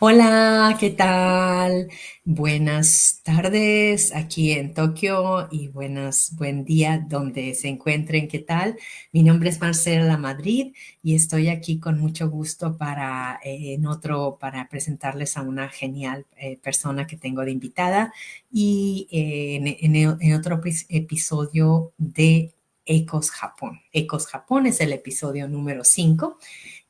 Hola, ¿qué tal? Buenas tardes aquí en Tokio y buen día donde se encuentren. ¿Qué tal? Mi nombre es Marcela Madrid y estoy aquí con mucho gusto para presentarles a una genial persona que tengo de invitada y en otro episodio de Ecos Japón. Ecos Japón es el episodio número 5.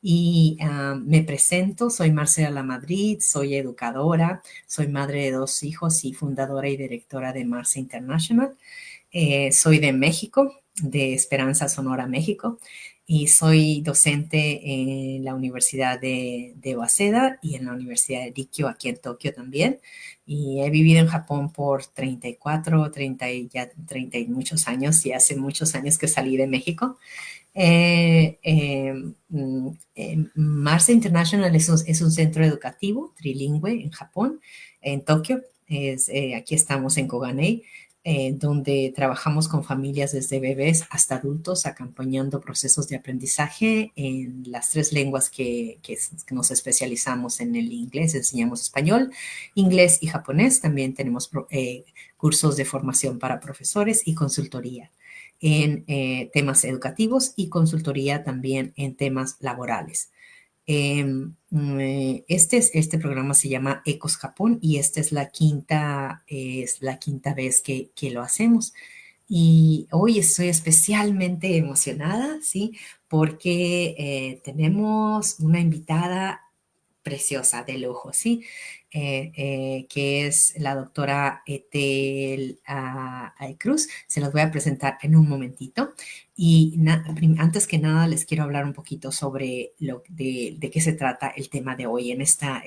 Y me presento, soy Marcela Madrid, soy educadora, soy madre de dos hijos y fundadora y directora de Marce International. Soy de México, de Esperanza Sonora, México, y soy docente en la Universidad de Waseda y en la Universidad de Rikyo, aquí en Tokio también. Y he vivido en Japón por 34, 30 y ya 30 y muchos años, y hace muchos años que salí de México. Marsa International es un centro educativo trilingüe en Japón, en Tokio. Aquí estamos en Koganei, donde trabajamos con familias desde bebés hasta adultos, acompañando procesos de aprendizaje en las tres lenguas que nos especializamos en el inglés. Enseñamos español, inglés y japonés. También tenemos cursos de formación para profesores y consultoría en temas educativos y consultoría también en temas laborales. Este programa se llama Ecos Japón y esta es la quinta vez que lo hacemos. Y hoy estoy especialmente emocionada, ¿sí? Porque tenemos una invitada preciosa, de lujo, ¿sí? Que es la doctora Etel Cruz. Se los voy a presentar en un momentito. Y antes que nada les quiero hablar un poquito sobre de qué se trata el tema de hoy en esta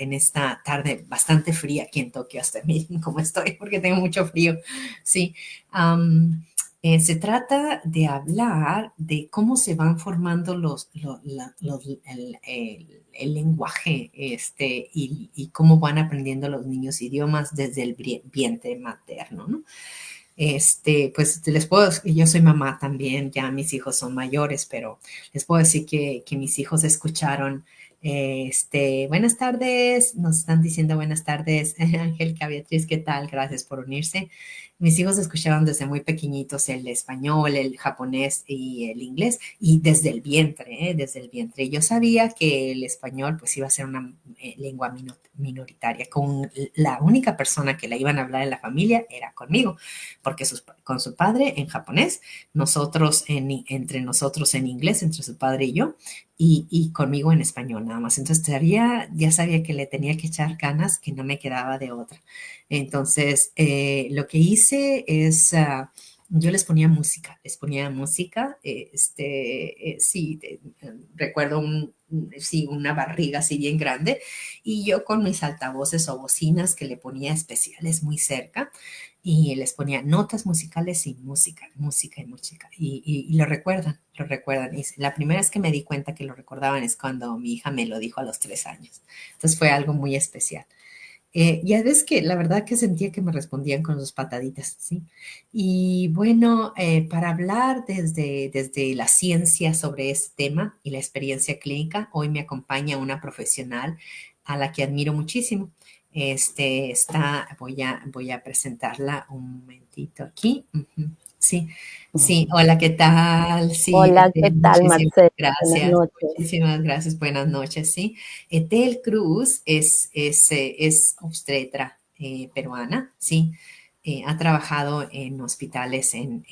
tarde bastante fría aquí en Tokio, hasta mí como estoy, porque tengo mucho frío, ¿sí? Se trata de hablar de cómo se van formando el lenguaje y cómo van aprendiendo los niños idiomas desde el vientre materno, ¿no? Pues yo soy mamá también, ya mis hijos son mayores, pero les puedo decir que mis hijos escucharon, buenas tardes, nos están diciendo buenas tardes, Angélica, Beatriz, ¿qué tal? Gracias por unirse. Mis hijos escucharon desde muy pequeñitos el español, el japonés y el inglés, y desde el vientre, desde el vientre. Yo sabía que el español pues iba a ser una lengua minoritaria, con la única persona que la iban a hablar en la familia era conmigo porque con su padre en japonés, entre nosotros en inglés, entre su padre y yo, y conmigo en español nada más. Entonces ya sabía que le tenía que echar ganas, que no me quedaba de otra. Entonces, lo que hice es, yo les ponía música, sí, recuerdo sí, una barriga así bien grande, y yo con mis altavoces o bocinas que le ponía especiales muy cerca, y les ponía notas musicales y música, música y música. Y lo recuerdan. Y la primera vez que me di cuenta que lo recordaban es cuando mi hija me lo dijo a los 3 años. Entonces fue algo muy especial. Ya ves que la verdad que sentía que me respondían con sus pataditas, ¿sí? Y bueno, para hablar desde la ciencia sobre este tema y la experiencia clínica, hoy me acompaña una profesional a la que admiro muchísimo. Voy a presentarla un momentito aquí. Ujú. Sí, sí, hola, ¿qué tal? Sí, Hola, ¿qué tal, Marcela? Buenas noches. muchísimas gracias, buenas noches, sí. Etel Cruz es obstetra peruana, sí. Ha trabajado en hospitales en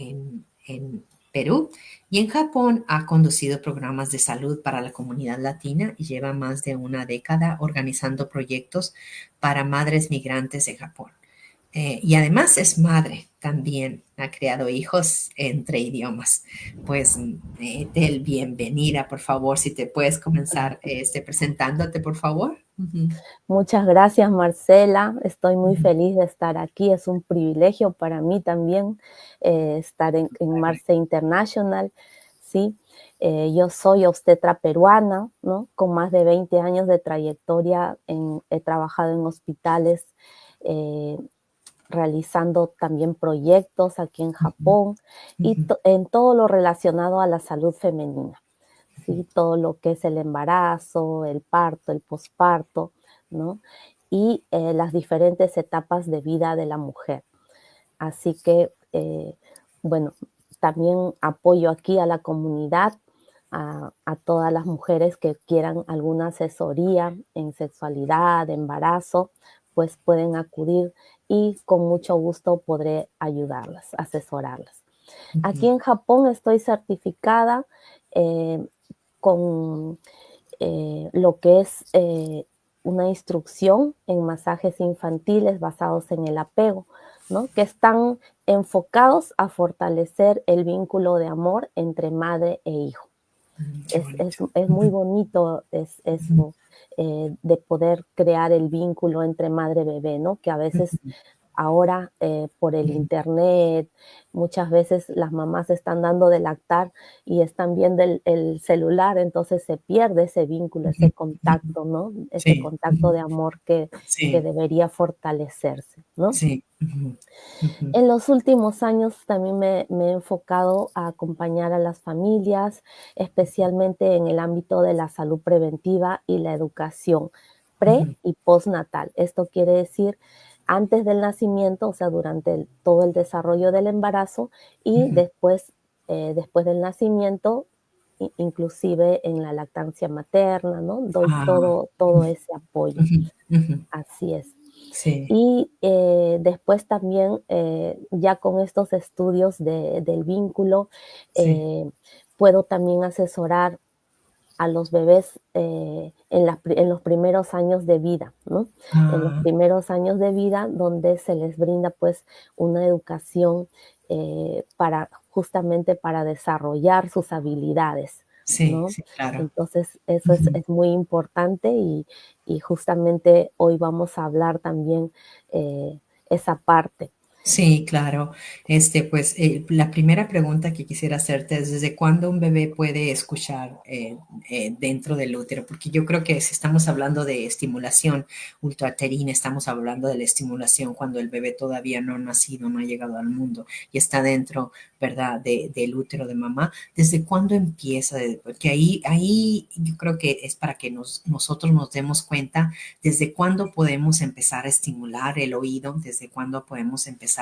Perú y en Japón ha conducido programas de salud para la comunidad latina y lleva más de una década organizando proyectos para madres migrantes en Japón. Y además es madre también, ha creado hijos entre idiomas. Pues, Tel, bienvenida, por favor, si te puedes comenzar presentándote, por favor. Ujú. Muchas gracias, Marcela. Estoy muy feliz de estar aquí. Es un privilegio para mí también estar en Marce International. ¿Sí? Yo soy obstetra peruana, ¿no? Con más de 20 años de trayectoria. He trabajado en hospitales, eh, realizando también proyectos aquí en Ujú, Japón y ujú, en todo lo relacionado a la salud femenina. ujú, ¿Sí? Todo lo que es el embarazo, el parto, el posparto, ¿no? Y las diferentes etapas de vida de la mujer. Así que, bueno, también apoyo aquí a la comunidad, a todas las mujeres que quieran alguna asesoría en sexualidad, embarazo, pues pueden acudir y con mucho gusto podré ayudarlas, asesorarlas. Aquí Ujú. en Japón estoy certificada eh, con lo que es una instrucción en masajes infantiles basados en el apego, ¿no? Que están enfocados a fortalecer el vínculo de amor entre madre e hijo. Qué bonito. Es muy Ujú, bonito ujú, eso de poder crear el vínculo entre madre y bebé, ¿no? Que a veces ujú, ahora por el ujú. internet, muchas veces las mamás están dando de lactar y están viendo el celular, entonces se pierde ese vínculo, Ujú, ese ujú. contacto, ¿no? Ese Sí, contacto ujú, de amor que sí, debería fortalecerse, ¿no? sí, ujú, ujú, En los últimos años también me he enfocado a acompañar a las familias, especialmente en el ámbito de la salud preventiva y la educación pre ujú, y postnatal. Esto quiere decir antes del nacimiento, o sea, durante todo el desarrollo del embarazo y ujú. después del nacimiento, inclusive en la lactancia materna, ¿no? Doy Ah, todo ese apoyo. ujú, ujú. Así es. Sí, Y después también, ya con estos estudios del vínculo, sí. eh, puedo también asesorar a los bebés en los primeros años de vida, ¿no? En los Ah, primeros años de vida donde se les brinda pues una educación para justamente para desarrollar sus habilidades, sí, ¿no? sí, claro. Entonces eso Ujú. es muy importante y justamente hoy vamos a hablar también esa parte. Sí, claro. Pues la primera pregunta que quisiera hacerte es ¿desde cuándo un bebé puede escuchar dentro del útero? Porque yo creo que si estamos hablando de estimulación ultrauterina, estamos hablando de la estimulación cuando el bebé todavía no ha nacido, no ha llegado al mundo y está dentro, ¿verdad?, del útero de mamá. ¿Desde cuándo empieza? Porque ahí yo creo que es para que nosotros nos demos cuenta desde cuándo podemos empezar a estimular el oído, desde cuándo podemos empezar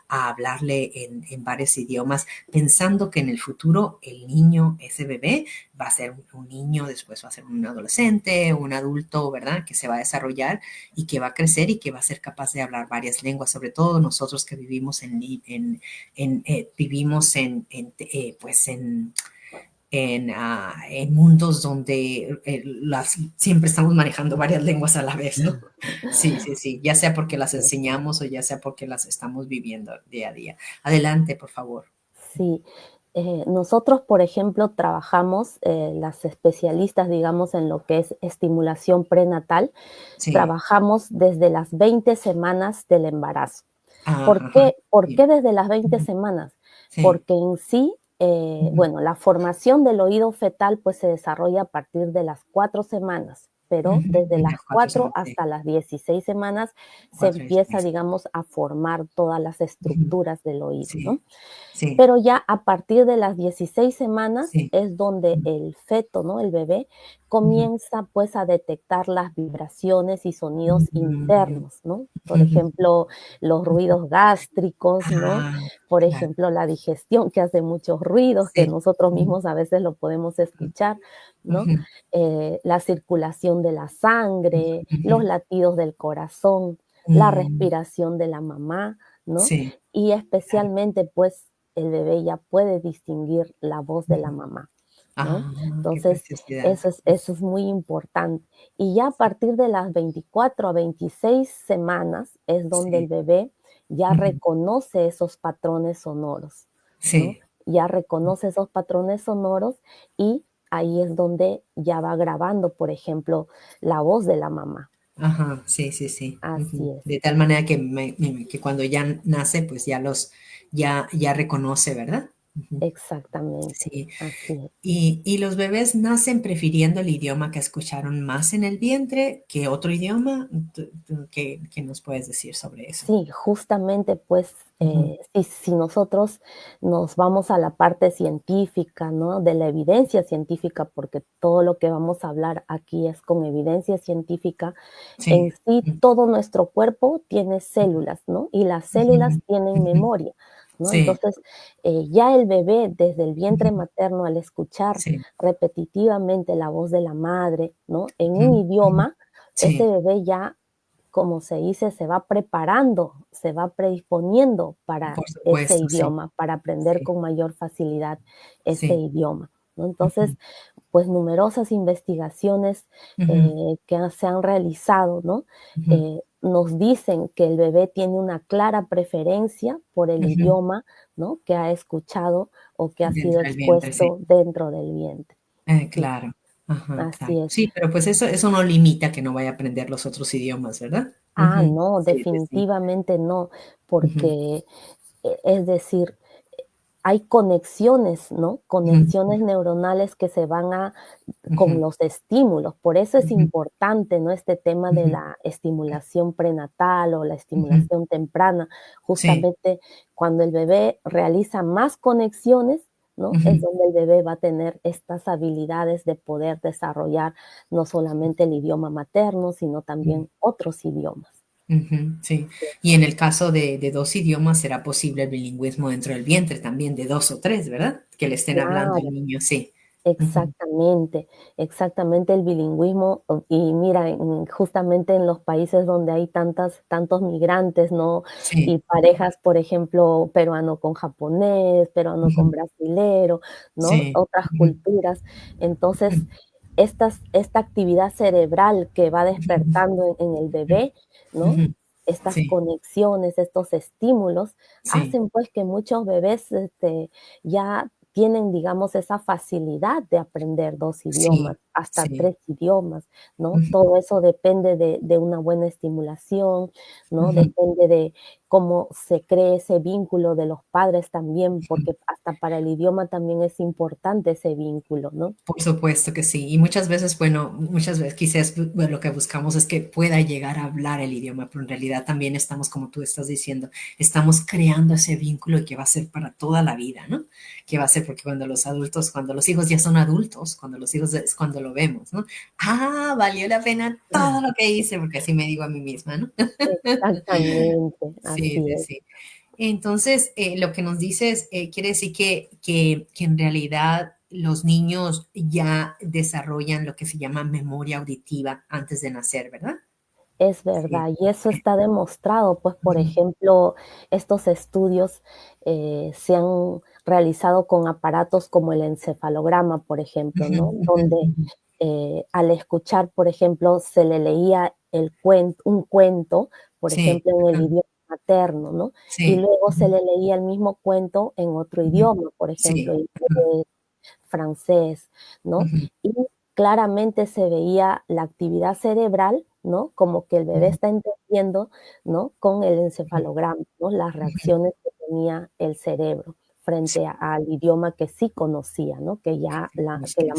a hablarle en varios idiomas, pensando que en el futuro el niño, ese bebé, va a ser un niño, después va a ser un adolescente, un adulto, ¿verdad? Que se va a desarrollar y que va a crecer y que va a ser capaz de hablar varias lenguas, sobre todo nosotros que vivimos vivimos pues en mundos donde siempre estamos manejando varias lenguas a la vez, ¿no? Sí, sí, sí, ya sea porque las enseñamos o ya sea porque las estamos viviendo día a día. Adelante, por favor. Sí, nosotros, por ejemplo, trabajamos, las especialistas, digamos, en lo que es estimulación prenatal, Sí. trabajamos desde las 20 semanas del embarazo. Ajá, ajá. ¿Por Sí. qué desde las 20 Ujú. semanas? Sí. Porque en sí, Ujú. bueno, la formación del oído fetal pues se desarrolla a partir de las 4 semanas, pero Ujú. desde En las las cuatro 4 semanas, sí. hasta las 16 semanas se 4 y 6. empieza, digamos, a formar todas las Ujú. estructuras del oído, Sí, ¿no? sí, Pero ya a partir de las 16 semanas sí. es donde el feto, ¿no? El bebé Ujú. comienza pues a detectar las vibraciones y sonidos Ujú. internos, ¿no? Por Ujú. ejemplo, los ruidos gástricos, ¿no? Ah, Por claro. ejemplo, la digestión que hace muchos ruidos que Sí. nosotros Ujú. mismos a veces lo podemos escuchar, ¿no? Ujú. La circulación de la sangre, los Ujú. latidos del corazón, la Mm, respiración de la mamá, ¿no? sí, Y claro. especialmente, pues, el bebé ya puede distinguir la voz de la Ujú. mamá, ¿no? Ah, qué Entonces, preciosidad. eso es muy importante. Y ya a partir de las 24 a 26 semanas es donde el Sí. bebé ya Ujú. reconoce esos patrones sonoros, ¿no? Sí. Ya reconoce esos patrones sonoros y ahí es donde ya va grabando, por ejemplo, la voz de la mamá. Ajá, sí, sí, sí. Así Ujú. es. De tal manera que, que cuando ya nace, pues ya ya reconoce, ¿verdad? exactamente, Sí. así es. Y los bebés nacen prefiriendo el idioma que escucharon más en el vientre que otro idioma. ¿Qué nos puedes decir sobre eso? Sí, justamente, pues, Ujú. si nosotros nos vamos a la parte científica, ¿no? De la evidencia científica, porque todo lo que vamos a hablar aquí es con evidencia científica, en Sí. sí Ujú. todo nuestro cuerpo tiene células, ¿no? Y las células Ujú. tienen Ujú. memoria, ¿no? Sí, Entonces, ya el bebé desde el vientre ujú, materno, al escuchar sí, repetitivamente la voz de la madre, ¿no? En ujú, un ujú. idioma, ese Sí, bebé ya, como se dice, se va preparando, se va predisponiendo para por ese supuesto, sí, idioma, para aprender sí, con mayor facilidad ese sí. idioma, ¿no? Ujú, Entonces, pues numerosas investigaciones ujú, se han realizado, ¿no? ujú, Nos dicen que el bebé tiene una clara preferencia por el ujú. idioma, ¿no? Que ha escuchado o que ha sido Dentro del vientre, sí. expuesto dentro del vientre. Sí, Claro. Ajá, claro. así es. Sí, pero pues eso no limita que no vaya a aprender los otros idiomas, ¿verdad? Ah, Ujú. no, Sí, sí, sí. definitivamente no, Ujú, porque, es decir, hay conexiones, ¿no? ujú, Conexiones neuronales que se van a con ujú, los estímulos. Por eso es ujú, importante, ¿no? Este tema de ujú, la estimulación prenatal o la ujú. estimulación temprana. Sí. Justamente cuando el bebé realiza más conexiones, ¿no? Es Ujú, donde el bebé va a tener estas habilidades de poder desarrollar no solamente el idioma materno, sino ujú, también otros idiomas. ujú, sí. Y en el caso de dos idiomas será posible el bilingüismo dentro del vientre también de dos o tres, ¿verdad? Que le estén hablando al Claro. niño, sí. Ujú, Exactamente, exactamente el bilingüismo, y mira, justamente en los países donde hay tantos migrantes, ¿no? Y sí. parejas, por ejemplo, peruano con japonés, peruano con Ujú, brasilero, ¿no? sí. Otras Ujú, culturas. Entonces, ujú, esta actividad cerebral que va ujú, despertando en el ujú, bebé, ¿no? ujú. Estas Sí, conexiones, estos estímulos, sí, hacen pues que muchos bebés, ya tienen, digamos, esa facilidad de aprender 2 idiomas, sí, hasta sí. 3 idiomas, ¿no? Ujú, Todo eso depende de una buena estimulación, ¿no? ujú, Depende de cómo se cree ese vínculo de los padres también, ujú. porque hasta para el idioma también es importante ese vínculo, ¿no? Por supuesto que sí. Y muchas veces, bueno, muchas veces quizás bueno, lo que buscamos es que pueda llegar a hablar el idioma, pero en realidad también estamos, como tú estás diciendo, estamos creando ese vínculo que va a ser para toda la vida, ¿no? Que va a ser porque cuando los adultos, cuando los hijos ya son adultos, cuando los hijos es cuando lo vemos, ¿no? Ah, valió la pena todo lo que hice, porque así me digo a mí misma, ¿no? Exactamente, Sí, así sí, es. sí. Entonces, lo que nos dices quiere decir que en realidad los niños ya desarrollan lo que se llama memoria auditiva antes de nacer, ¿verdad? Es Sí. verdad, y eso está demostrado, pues, por Ujú, ejemplo, estos estudios se han realizado con aparatos como el encefalograma, por ejemplo, ujú, ¿no? ujú, Donde ujú. al escuchar, por ejemplo, se le leía un cuento, por Sí, ejemplo, en el ajá, idioma materno, ¿no? Y sí, luego se ujú, le leía el mismo cuento en otro ujú, idioma, por ejemplo, sí, ajá, inglés, francés, ¿no? ujú, Y claramente se veía la actividad cerebral, ¿no? Como que el bebé ujú, está entendiendo, ¿no? Con el ujú, encefalograma, ¿no? Las ujú. reacciones que tenía el cerebro Sí, frente al idioma que sí conocía, ¿no? Que ya la mamá sí,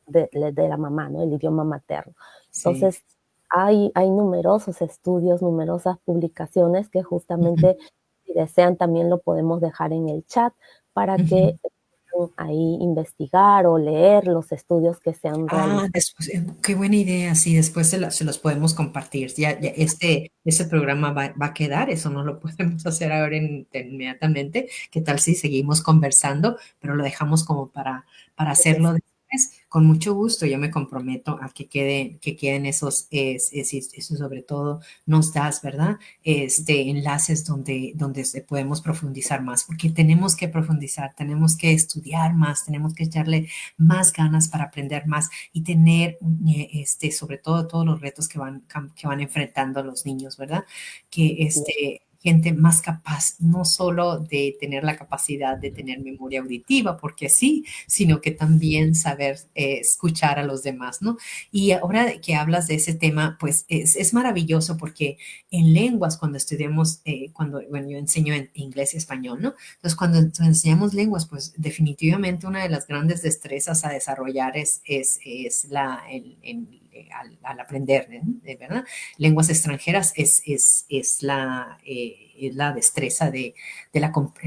de la mamá, ¿no? El idioma materno. sí, Entonces, hay numerosos estudios, numerosas publicaciones que ujú, justamente, si desean, también lo podemos dejar en el chat para ujú. que puedan ahí investigar o leer los estudios que se han Ah, realizado. después, qué buena idea. Sí, después se los podemos compartir. Ya este programa va a quedar, eso no lo podemos hacer ahora inmediatamente. ¿Qué tal si seguimos conversando, pero lo dejamos como para hacerlo después? Con mucho gusto, yo me comprometo a que queden eso sobre todo nos das, ¿verdad? Enlaces donde podemos profundizar más, porque tenemos que profundizar, tenemos que estudiar más, tenemos que echarle más ganas para aprender más y tener, sobre todo, todos los retos que van enfrentando los niños, ¿verdad? Que Así es. gente más capaz, no solo de tener la capacidad de tener memoria auditiva, porque sí, sino que también saber escuchar a los demás, ¿no? Y ahora que hablas de ese tema, pues es maravilloso porque en lenguas, cuando estudiamos, bueno, yo enseño en inglés y español, ¿no? Entonces, cuando enseñamos lenguas, pues definitivamente una de las grandes destrezas a desarrollar es al aprender, ¿verdad? Lenguas extranjeras es la destreza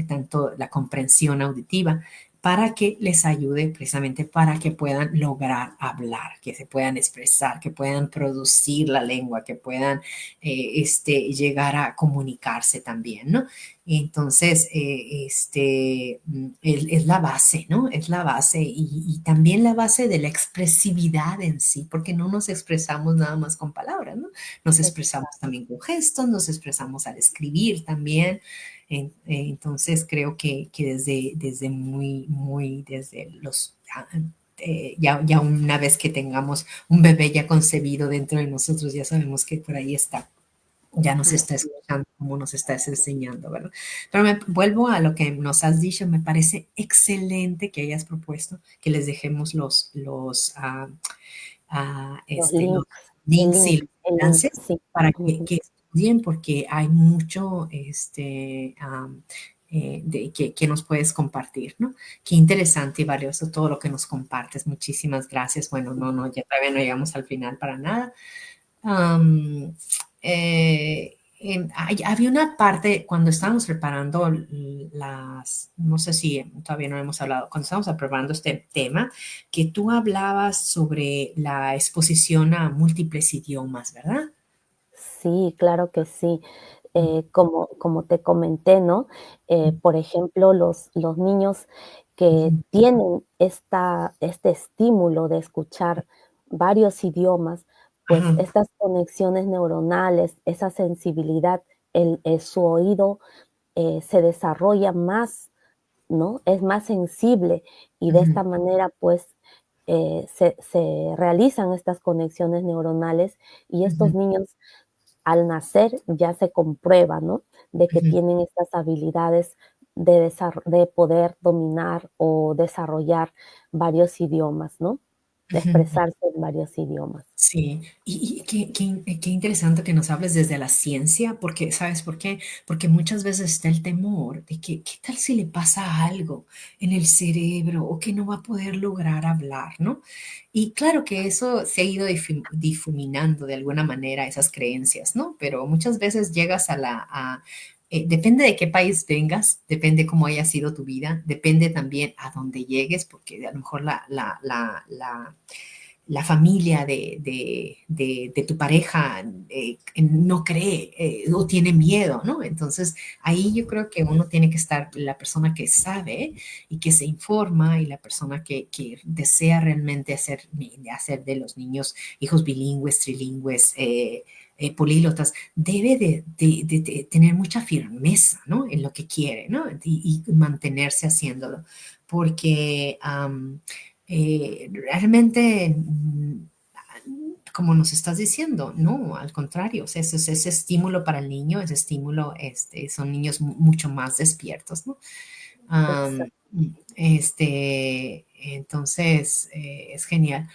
tanto la comprensión auditiva para que les ayude precisamente para que puedan lograr hablar, que se puedan expresar, que puedan producir la lengua, que puedan llegar a comunicarse también, ¿no? Entonces, es la base, ¿no? Es la base y también la base de la expresividad en sí, porque no nos expresamos nada más con palabras, ¿no? Nos expresamos Exacto. también con gestos, nos expresamos al escribir también. Entonces, creo que desde desde ya una vez que tengamos un bebé ya concebido dentro de nosotros, ya sabemos que por ahí está, ya nos está Así es. escuchando, como nos estás enseñando, ¿verdad? Pero vuelvo a lo que nos has dicho, me parece excelente que hayas propuesto que les dejemos Los los links, links y los el link, enlaces sí. para Ujú. que estudien, porque hay mucho que nos puedes compartir, ¿no? Qué interesante y valioso todo lo que nos compartes. Muchísimas gracias. Bueno, ya todavía no llegamos al final para nada. Am, había una parte cuando estábamos preparando no sé si todavía no hemos hablado, cuando estábamos preparando este tema, que tú hablabas sobre la exposición a múltiples idiomas, ¿verdad? Sí, claro que sí. Mm, Como te comenté, ¿no? Por ejemplo, los niños que ujú, tienen este estímulo de escuchar varios idiomas, pues ajá, estas conexiones neuronales, esa sensibilidad, su oído se desarrolla más, ¿no? Es más sensible y de ujú, esta manera, pues, se realizan estas conexiones neuronales y estos ujú, niños al nacer ya se comprueba, ¿no? De que ujú, tienen estas habilidades de poder dominar o desarrollar varios idiomas, ¿no? De ujú. expresarse en varios idiomas. Sí, y qué interesante que nos hables desde la ciencia, porque, ¿sabes por qué? Porque muchas veces está el temor de que, ¿qué tal si le pasa algo en el cerebro o que no va a poder lograr hablar, ¿no? Y claro que eso se ha ido difuminando de alguna manera, esas creencias, ¿no? Pero muchas veces llegas depende de qué país vengas, depende cómo haya sido tu vida, depende también a dónde llegues, porque a lo mejor la familia de tu pareja no cree o tiene miedo, ¿no? Entonces, ahí yo creo que uno tiene que estar la persona que sabe y que se informa y la persona que desea realmente hacer de los niños hijos bilingües, trilingües, políglotas, debe de tener mucha firmeza, ¿no? En lo que quiere, ¿no? Y mantenerse haciéndolo, porque realmente, como nos estás diciendo, no, al contrario, o sea, ese estímulo para el niño, ese estímulo, son niños mucho más despiertos, ¿no? Am, Exacto. entonces, es genial.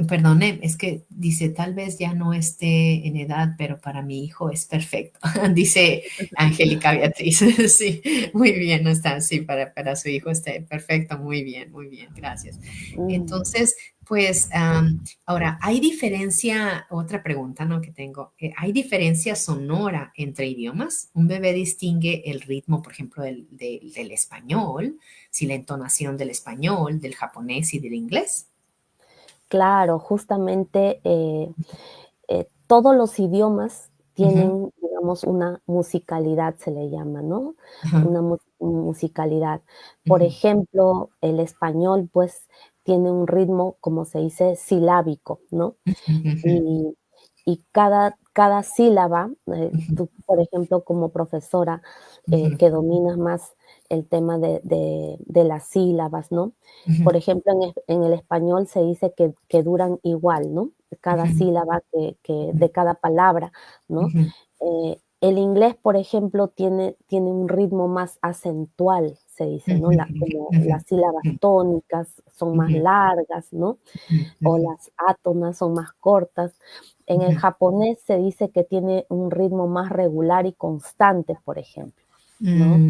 Perdone, es que dice, tal vez ya no esté en edad, pero para mi hijo es perfecto. Dice Angélica Beatriz. Sí, muy bien, no está, sí, para su hijo está perfecto, muy bien, gracias. Mm. Entonces, pues, ahora, ¿hay diferencia? Otra pregunta, ¿no? Que tengo. ¿Hay diferencia sonora entre idiomas? ¿Un bebé distingue el ritmo, por ejemplo, del español, si la entonación del español, del japonés y del inglés? Claro, justamente, todos los idiomas Ujú, tienen, digamos, una musicalidad, se le llama, ¿no? ajá, Una musicalidad. Por ujú, ejemplo, el español, pues, tiene un ritmo, como se dice, silábico, ¿no? ujú, ujú, Y cada sílaba, ujú, tú, por ejemplo, como profesora, ujú, que dominas más el tema de las sílabas, ¿no? ujú, Por ejemplo, en el español se dice que duran igual, ¿no? Cada ujú, sílaba que de cada palabra, ¿no? ujú, El inglés, por ejemplo, tiene un ritmo más acentual, se dice, ¿no? Como las sílabas tónicas son más largas, ¿no? O las átonas son más cortas. En el japonés se dice que tiene un ritmo más regular y constante, por ejemplo, ¿no?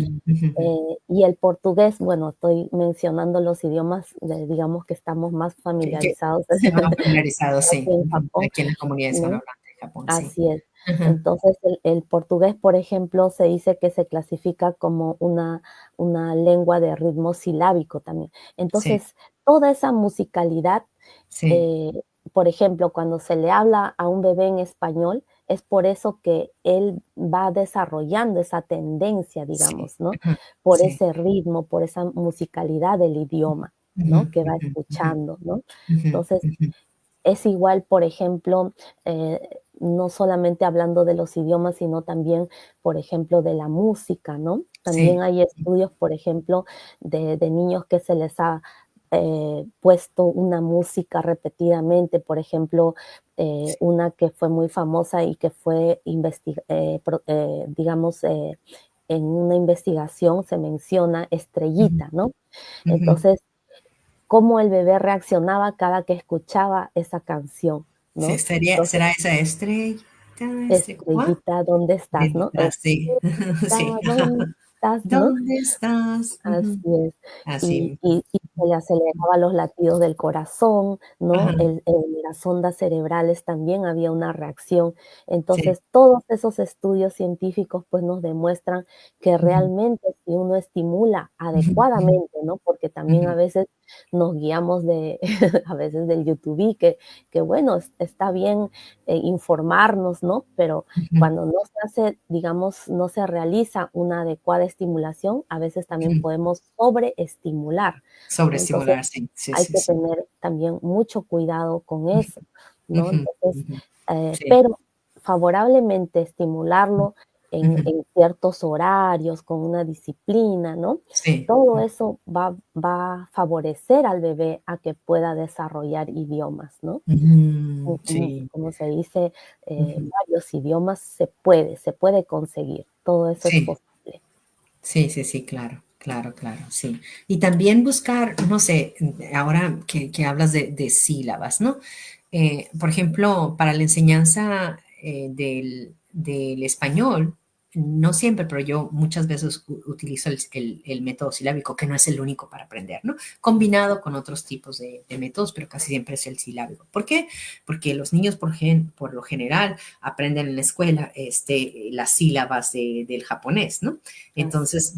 Y el portugués, bueno, estoy mencionando los idiomas, digamos que estamos más Que familiarizados se van familiarizados, aquí sí. en Japón, Aquí en la comunidad ¿no? hispanohablante de Japón, sí. Así es. Ajá, Entonces, el portugués, por ejemplo, se dice que se clasifica como una lengua de ritmo silábico también. sí, Entonces, toda esa musicalidad, sí. eh, por ejemplo, cuando se le habla a un bebé en español, es por eso que él va desarrollando esa tendencia, Sí, digamos, ¿no? ajá, Por sí. ese ritmo, por esa musicalidad del idioma, Ujú, ¿no? Que va ujú, ujú, escuchando, ¿no? ujú, Entonces, ujú. es igual, por ejemplo, no solamente hablando de los idiomas, sino también, por ejemplo, de la música, ¿no? También Sí, hay estudios, por ejemplo, de niños que se les ha puesto una música repetidamente, por ejemplo, sí. una que fue muy famosa y que fue, digamos, en una investigación se menciona Ujú, Estrellita, ¿no? ujú. Entonces, cómo el bebé reaccionaba cada que escuchaba esa canción, Sí, ¿no? Entonces, será esa estrellita, ¿cómo va? estrellita, ¿dónde estás? ¿No? Ah, sí, sí. Estrellita, ¿dónde estás? ¿No? ¿Dónde estás? Así Ujú. es. Y Así. y y se le aceleraba los latidos del corazón, ¿no? Ajá, En las ondas cerebrales también había una reacción. sí. Entonces, todos esos estudios científicos, pues, nos demuestran que Ujú, realmente si uno estimula ujú, ujú, adecuadamente, ¿no? Porque también ujú, a veces nos guiamos de a veces del YouTube que bueno, está bien, informarnos, ¿no? Pero ujú, cuando no se hace, digamos, no se realiza una adecuada estimulación, a veces también ujú. podemos sobreestimular, ¿no? Entonces, Sobreestimular, sí, sí, hay sí, que sí. tener también mucho cuidado con Ujú, eso, ¿no? ujú, Entonces, ujú. Sí. pero favorablemente estimularlo Ujú, en ciertos horarios, con una disciplina, ¿no? sí. Todo eso va a favorecer al bebé a que pueda desarrollar idiomas, ¿no? Ujú, sí. Como se dice, Ujú. varios idiomas se puede conseguir, todo eso es Sí, posible. sí, sí, sí, claro, claro, claro, sí. Y también buscar, no sé, ahora que hablas de sílabas, ¿no? Por ejemplo, para la enseñanza del español, no siempre, pero yo muchas veces utilizo el método silábico, que no es el único para aprender, ¿no? Combinado con otros tipos de métodos, pero casi siempre es el silábico. ¿Por qué? Porque los niños, por lo general, aprenden en la escuela las sílabas del japonés, ¿no? Así Entonces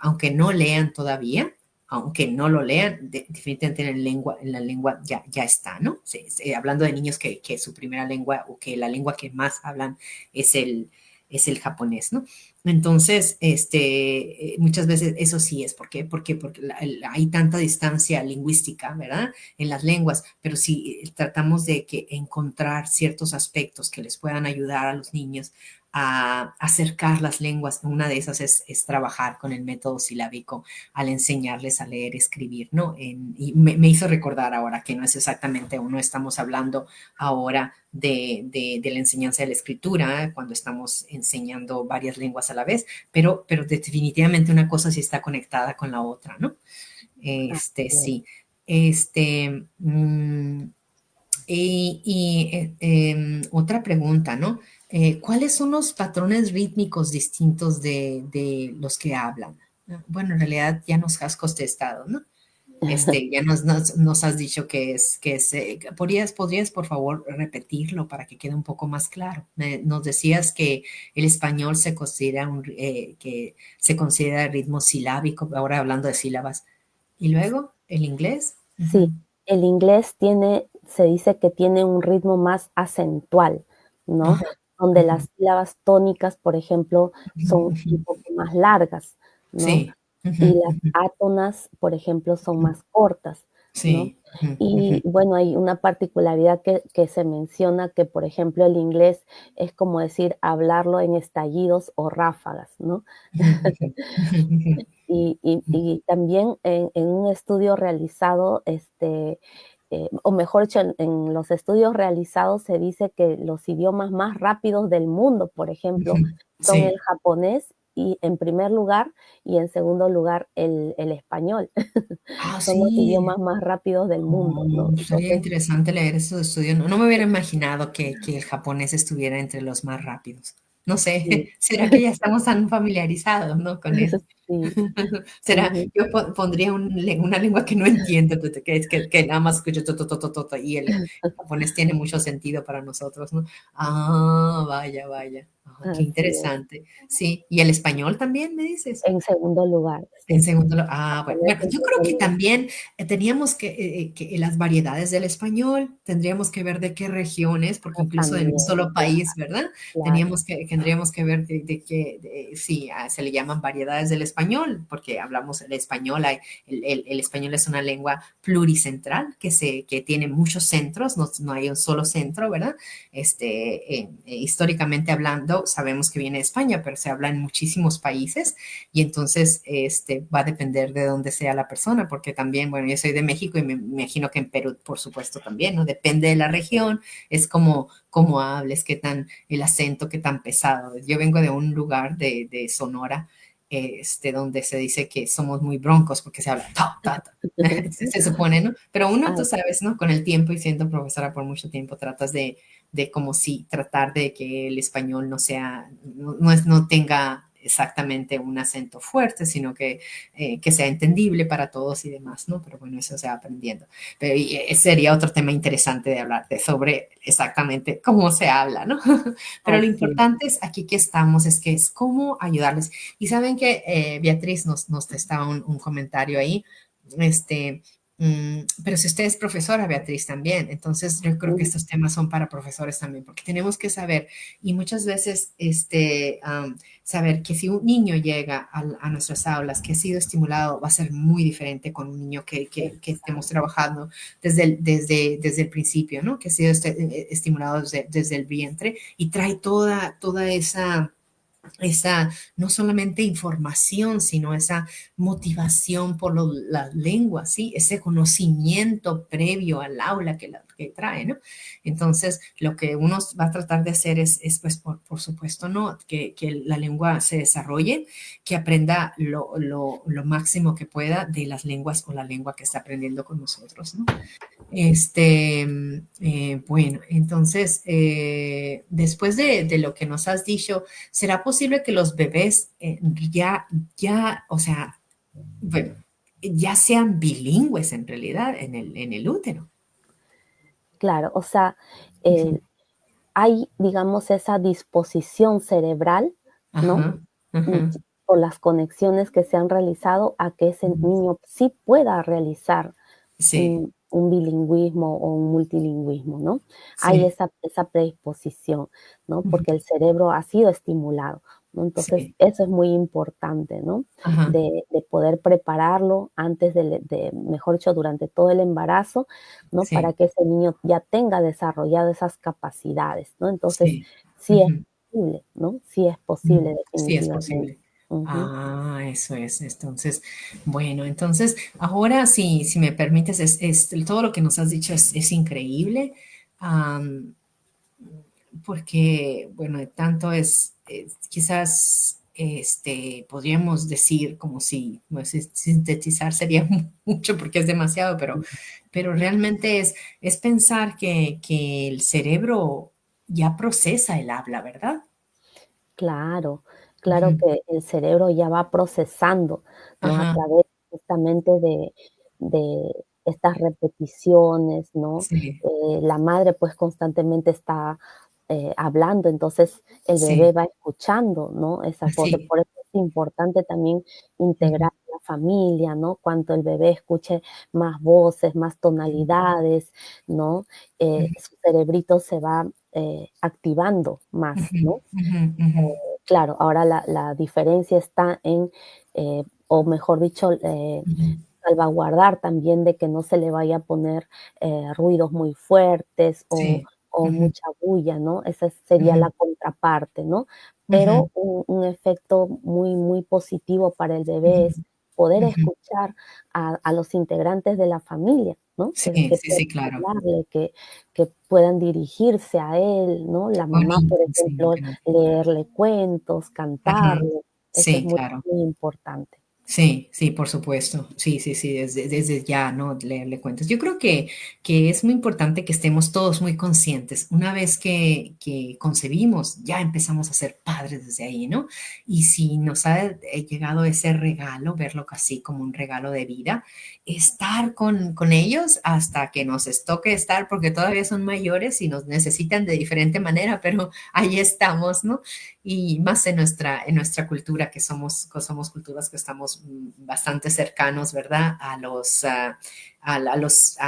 aunque no lean todavía, aunque no lo lean, definitivamente en la lengua ya está, ¿no? Hablando de niños que su primera lengua o que la lengua que más hablan es el japonés, ¿no? Entonces, muchas veces eso sí es. ¿Por qué? Porque hay tanta distancia lingüística, ¿verdad? En las lenguas, pero si tratamos de encontrar ciertos aspectos que les puedan ayudar a los niños a acercar las lenguas. Una de esas es trabajar con el método silábico al enseñarles a leer, escribir, ¿no? Y me hizo recordar ahora que no es exactamente, no estamos hablando ahora de la enseñanza de la escritura, cuando estamos enseñando varias lenguas a la vez, pero definitivamente una cosa sí está conectada con la otra, ¿no? así es. Sí. Este, mm, otra pregunta, ¿no? ¿Cuáles son los patrones rítmicos distintos de los que hablan? Bueno, en realidad ya nos has contestado, ¿no? Ya nos has dicho ¿podrías por favor repetirlo para que quede un poco más claro? Nos decías que el español que se considera ritmo silábico, ahora hablando de sílabas. ¿Y luego el inglés? Sí, Ujú. el inglés se dice que tiene un ritmo más acentual, ¿no? Ajá, Donde ujú, las sílabas tónicas, por ejemplo, ujú, son ujú. un poco más largas, ¿no? Sí. Ujú, Y las ujú, átonas, por ejemplo, son ujú. más cortas, ¿no? Sí. Ujú, ujú, Y bueno, hay una particularidad que se menciona que, por ejemplo, el inglés es como decir hablarlo en estallidos o ráfagas, ¿no? ujú, ujú, ujú, Y también en un estudio realizado, o mejor dicho, en los estudios realizados se dice que los idiomas más rápidos del mundo, por ejemplo, Ujú. son el Sí. japonés y en primer lugar, y en segundo lugar el español. Ah, Son los sí. idiomas más rápidos del mundo, ¿no? Oh, sería Entonces, interesante leer esos estudios. No, no me hubiera imaginado que el japonés estuviera entre los más rápidos. No sí, sé, ¿será que ya estamos tan familiarizados, no, con eso? sí, Será, ujú, yo pondría una lengua que no entiendo, que es que nada más escucho y el japonés tiene mucho sentido para nosotros, ¿no? Ah, vaya, vaya. Ah, qué así es. interesante. Sí, ¿y el español también me dices? En segundo lugar, En sí, segundo lugar, bueno, japonés bueno, en yo creo que segundo lugar. también teníamos que las variedades del español, tendríamos que ver de qué regiones, porque incluso en un También, solo claro, país, ¿verdad? claro, Tendríamos que ver de qué, sí, se le llaman variedades del español, porque hablamos el español, el español es una lengua pluricentral que tiene muchos centros, no, no hay un solo centro, ¿verdad? Históricamente hablando, sabemos que viene de España, pero se habla en muchísimos países y entonces va a depender de dónde sea la persona, porque también, bueno, yo soy de México y me imagino que en Perú, por supuesto, también, ¿no? Depende de la región, es como hables, qué tan, el acento, qué tan pesado. Yo vengo de un lugar de Sonora, donde se dice que somos muy broncos porque se habla ta, ta, ta. Se supone, ¿no? Pero uno, ah, tú sabes, ¿no? Con el tiempo y siendo profesora por mucho tiempo, tratas de como si tratar de que el español no sea, no tenga exactamente un acento fuerte, sino que sea entendible para todos y demás, ¿no? Pero bueno, eso se va aprendiendo. Pero sería otro tema interesante de hablar sobre exactamente cómo se habla, ¿no? Pero lo así es. importante es aquí que estamos, es que es cómo ayudarles. Y saben que Beatriz nos testaba un comentario ahí, este, pero si usted es profesora, Beatriz, también, entonces yo creo que Ujú, estos temas son para profesores también, porque tenemos que saber, y muchas veces, saber que si un niño llega a nuestras aulas, que ha sido estimulado, va a ser muy diferente con un niño que estemos exacto. trabajando desde el principio, ¿no? Que ha sido estimulado desde el vientre y trae toda esa no solamente información, sino esa motivación por las lenguas, ¿sí? Ese conocimiento previo al aula que trae, ¿no? Entonces, lo que uno va a tratar de hacer es pues, por supuesto, ¿no? Que la lengua se desarrolle, que aprenda lo máximo que pueda de las lenguas o la lengua que está aprendiendo con nosotros, ¿no? Bueno, entonces, después de lo que nos has dicho, ¿será posible que los bebés o sea, bueno, ya sean bilingües en realidad en el útero? Claro, o sea, Ujú. eh, hay, digamos, esa disposición cerebral, ¿no? Ajá, Y ajá, por las conexiones que se han realizado a que ese ujú. niño sí pueda realizar Sí, un bilingüismo o un multilingüismo, ¿no? Hay sí, esa predisposición, ¿no? ujú, Porque el cerebro ha sido estimulado, ¿no? Entonces, sí, eso es muy importante, ¿no? ajá, De poder prepararlo antes mejor dicho, durante todo el embarazo, ¿no? Para sí, que ese niño ya tenga desarrollado esas capacidades, ¿no? Entonces, sí, sí es ujú, posible, ¿no? Sí es posible ujú. Sí es definitivamente. posible. Ujú. Ah, eso es. Entonces, bueno, entonces, ahora sí, si me permites, todo lo que nos has dicho es increíble, am, porque, bueno, tanto quizás, podríamos decir como si, no sé, sintetizar sería mucho porque es demasiado, pero realmente es pensar que el cerebro ya procesa el habla, ¿verdad? Claro, claro Ujú. que el cerebro ya va procesando, ¿no? A Ajá, través justamente de estas repeticiones, ¿no? sí, La madre, pues, constantemente está, hablando, entonces el bebé sí, va escuchando, ¿no? Esas voces. sí. Por eso es importante también Ujú, integrar la familia, ¿no? Cuanto el bebé escuche más voces, más tonalidades, ¿no? Su cerebrito se va, activando más, ujú, ¿no? ujú, ujú, Claro, ahora la diferencia está en, o mejor dicho, ujú. salvaguardar también de que no se le vaya a poner, ruidos muy fuertes Sí. o Ujú, mucha bulla, ¿no? Esa sería ujú, la contraparte, ¿no? ujú, Pero un efecto muy, muy positivo para el bebé ujú, es poder Ujú. escuchar a los integrantes de la familia, ¿no? Sí, Que sí, puedan sí, claro. hablarle, que puedan dirigirse a él, ¿no? La mamá, Bonito, por sí, lo ejemplo, que nos leerle cuentos, ajá. cantarle, eso es Sí, muy, claro. muy importante. Sí, sí, por supuesto. Sí, sí, sí, desde ya, ¿no? Leerle cuentos. Yo creo que es muy importante que estemos todos muy conscientes. Una vez que concebimos, ya empezamos a ser padres desde ahí, ¿no? Y si nos ha llegado ese regalo, verlo casi como un regalo de vida, estar con ellos hasta que nos toque estar, porque todavía son mayores y nos necesitan de diferente manera, pero ahí estamos, ¿no? Y más en nuestra cultura, somos culturas que estamos bastante cercanos, ¿verdad? A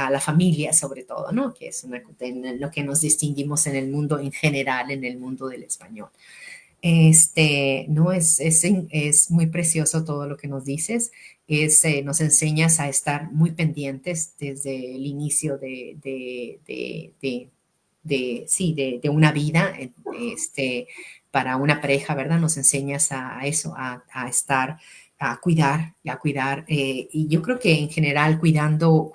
la familia sobre todo, ¿no? Que es en lo que nos distinguimos en el mundo en general, en el mundo del español. No es muy precioso todo lo que nos dices. Nos enseñas a estar muy pendientes desde el inicio sí, de una vida, para una pareja, ¿verdad? Nos enseñas a eso, a estar, a cuidar, y yo creo que en general cuidando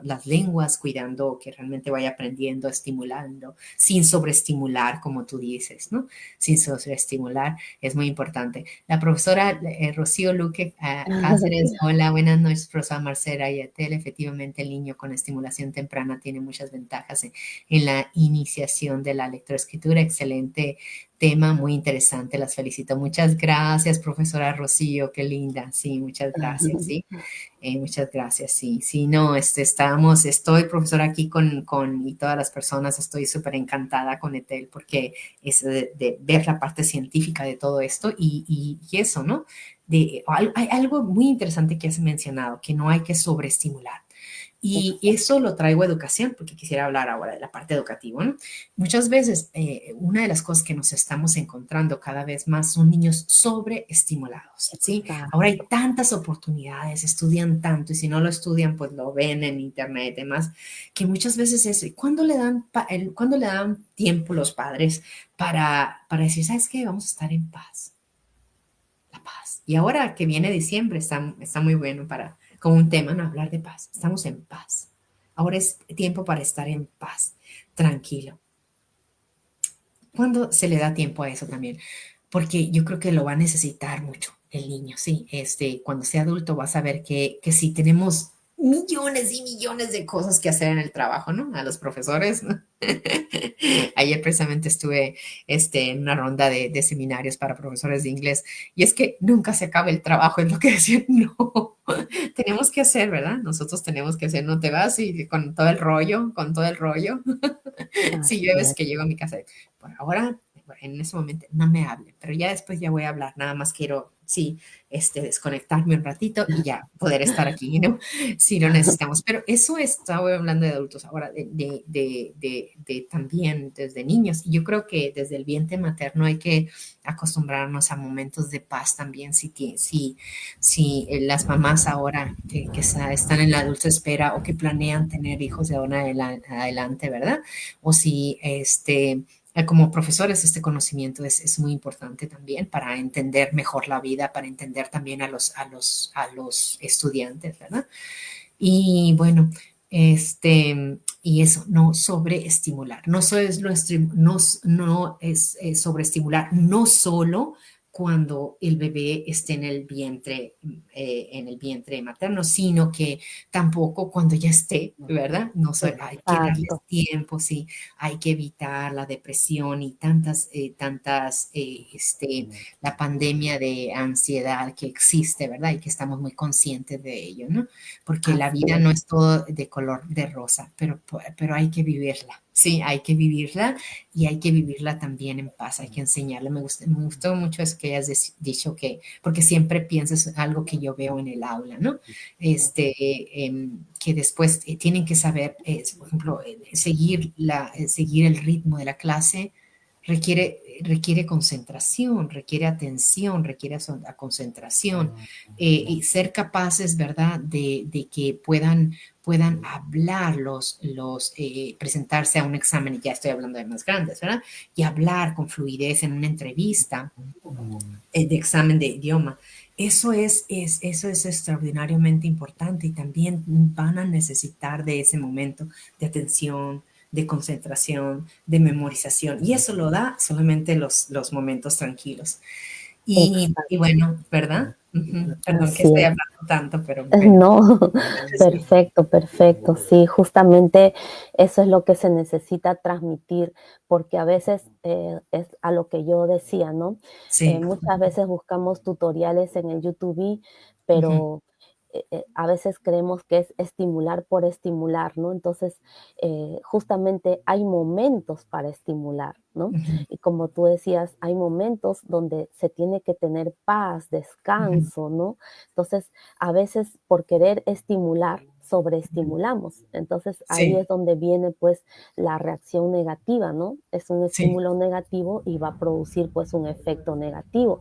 las lenguas, cuidando que realmente vaya aprendiendo, estimulando, sin sobreestimular, como tú dices, ¿no? Sin sobreestimular, es muy importante. La profesora Rocío Luque Cáceres, hola, buenas noches, profesora Marcela Yatel. Efectivamente, el niño con estimulación temprana tiene muchas ventajas en la iniciación de la lectoescritura. Excelente tema, muy interesante, las felicito. Muchas gracias, profesora Rocío, qué linda. Sí, muchas gracias, sí. Muchas gracias, sí. Sí, no, estoy, profesora, aquí y todas las personas, estoy súper encantada con ETEL porque es de ver la parte científica de todo esto y eso, ¿no? Hay algo muy interesante que has mencionado, que no hay que sobreestimular. Y eso lo traigo a educación, porque quisiera hablar ahora de la parte educativa, ¿no? Muchas veces, una de las cosas que nos estamos encontrando cada vez más son niños sobreestimulados, ¿sí? Ahora hay tantas oportunidades, estudian tanto, y si no lo estudian, pues lo ven en internet y demás, que muchas veces es, ¿cuándo le dan tiempo los padres para decir, ¿sabes qué? Vamos a estar en paz, la paz. Y ahora que viene diciembre, está muy bueno como un tema, ¿no? Hablar de paz. Estamos en paz. Ahora es tiempo para estar en paz, tranquilo. ¿Cuándo se le da tiempo a eso también? Porque yo creo que lo va a necesitar mucho el niño, sí. Cuando sea adulto vas a ver que sí tenemos millones y millones de cosas que hacer en el trabajo, ¿no? A los profesores, ¿no? Ayer precisamente estuve en una ronda de seminarios para profesores de inglés y es que nunca se acaba el trabajo, es lo que decían, no, tenemos que hacer, ¿verdad? Nosotros tenemos que hacer, no te vas y con todo el rollo, si Así llueves es. que llego a mi casa, por ahora, en ese momento, no me hable, pero ya después ya voy a hablar, nada más quiero, sí, desconectarme un ratito y ya poder estar aquí, ¿no? Si lo necesitamos. Pero eso estaba hablando de adultos, ahora de también desde niños. Y yo creo que desde el vientre materno hay que acostumbrarnos a momentos de paz también, si las mamás ahora que están en la adulta espera o que planean tener hijos de ahora adelante, ¿verdad? O si como profesores, este conocimiento es muy importante también para entender mejor la vida, para entender también a los estudiantes, ¿verdad? Y bueno, y eso, no sobreestimular, no es sobreestimular, no solo cuando el bebé esté en el vientre materno, sino que tampoco cuando ya esté, ¿verdad? No, hay que darles Exacto. tiempo, sí, hay que evitar la depresión y la pandemia de ansiedad que existe, ¿verdad? Y que estamos muy conscientes de ello, ¿no? Porque la Así vida es. no es todo de color de rosa, pero hay que vivirla. Sí, hay que vivirla y hay que vivirla también en paz, hay que enseñarla. Me gustó mucho eso que hayas dicho, porque siempre piensas algo que yo veo en el aula, ¿no? Que después tienen que saber, por ejemplo, seguir el ritmo de la clase requiere concentración, requiere atención, requiere concentración, y ser capaces, ¿verdad?, de que puedan hablar presentarse a un examen, y ya estoy hablando de más grandes, ¿verdad? Y hablar con fluidez en una entrevista de examen de idioma. eso es extraordinariamente importante y también van a necesitar de ese momento de atención, de concentración, de memorización y eso lo da solamente los momentos tranquilos. Y Exacto, bueno, ¿verdad? Ujú. Perdón que así estoy es. hablando tanto, pero No, sí, perfecto, perfecto. Sí, justamente eso es lo que se necesita transmitir, porque a veces es a lo que yo decía, ¿no? sí, Muchas veces buscamos tutoriales en el YouTube, ujú, pero a veces creemos que es estimular por estimular, ¿no? Entonces, justamente hay momentos para estimular, ¿no? ujú, Y como tú decías, hay momentos donde se tiene que tener paz, ujú, descanso, ¿no? Entonces, a veces por querer estimular, ujú. sobreestimulamos. Entonces ahí Sí, es donde viene pues la reacción negativa, ¿no? Es un sí, estímulo negativo y va a producir pues un efecto negativo.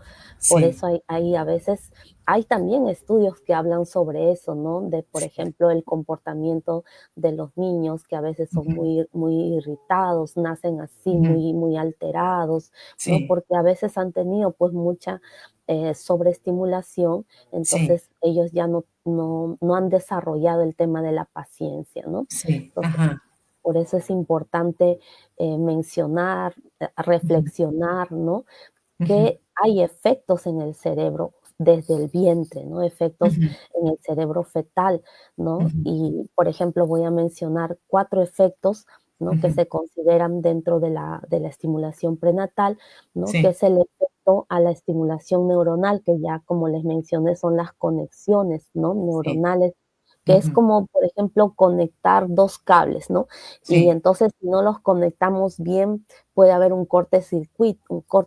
Por sí, eso hay a veces, hay también estudios que hablan sobre eso, ¿no? De, por sí, ejemplo, el comportamiento de los niños que a veces son ujú, muy irritados, nacen así, ujú, muy alterados, ¿no? sí, Porque a veces han tenido pues mucha sobreestimulación, sí, entonces ellos ya no han desarrollado el tema de la paciencia, ¿no? sí, Entonces, ajá, por eso es importante mencionar, ujú, reflexionar, ¿no? ujú, Que hay efectos en el cerebro desde el vientre, ¿no? Efectos ujú, en el cerebro fetal, ¿no? ujú, Y, por ejemplo, voy a mencionar 4 efectos, ¿no? Que ujú. se consideran dentro de la estimulación prenatal, ¿no? Que Sí, es el efecto a la estimulación neuronal, que ya, como les mencioné, son las conexiones, ¿no? sí, Neuronales, que es ujú, como, por ejemplo, conectar 2 cables, ¿no? Y sí, entonces, si no los conectamos bien, puede haber un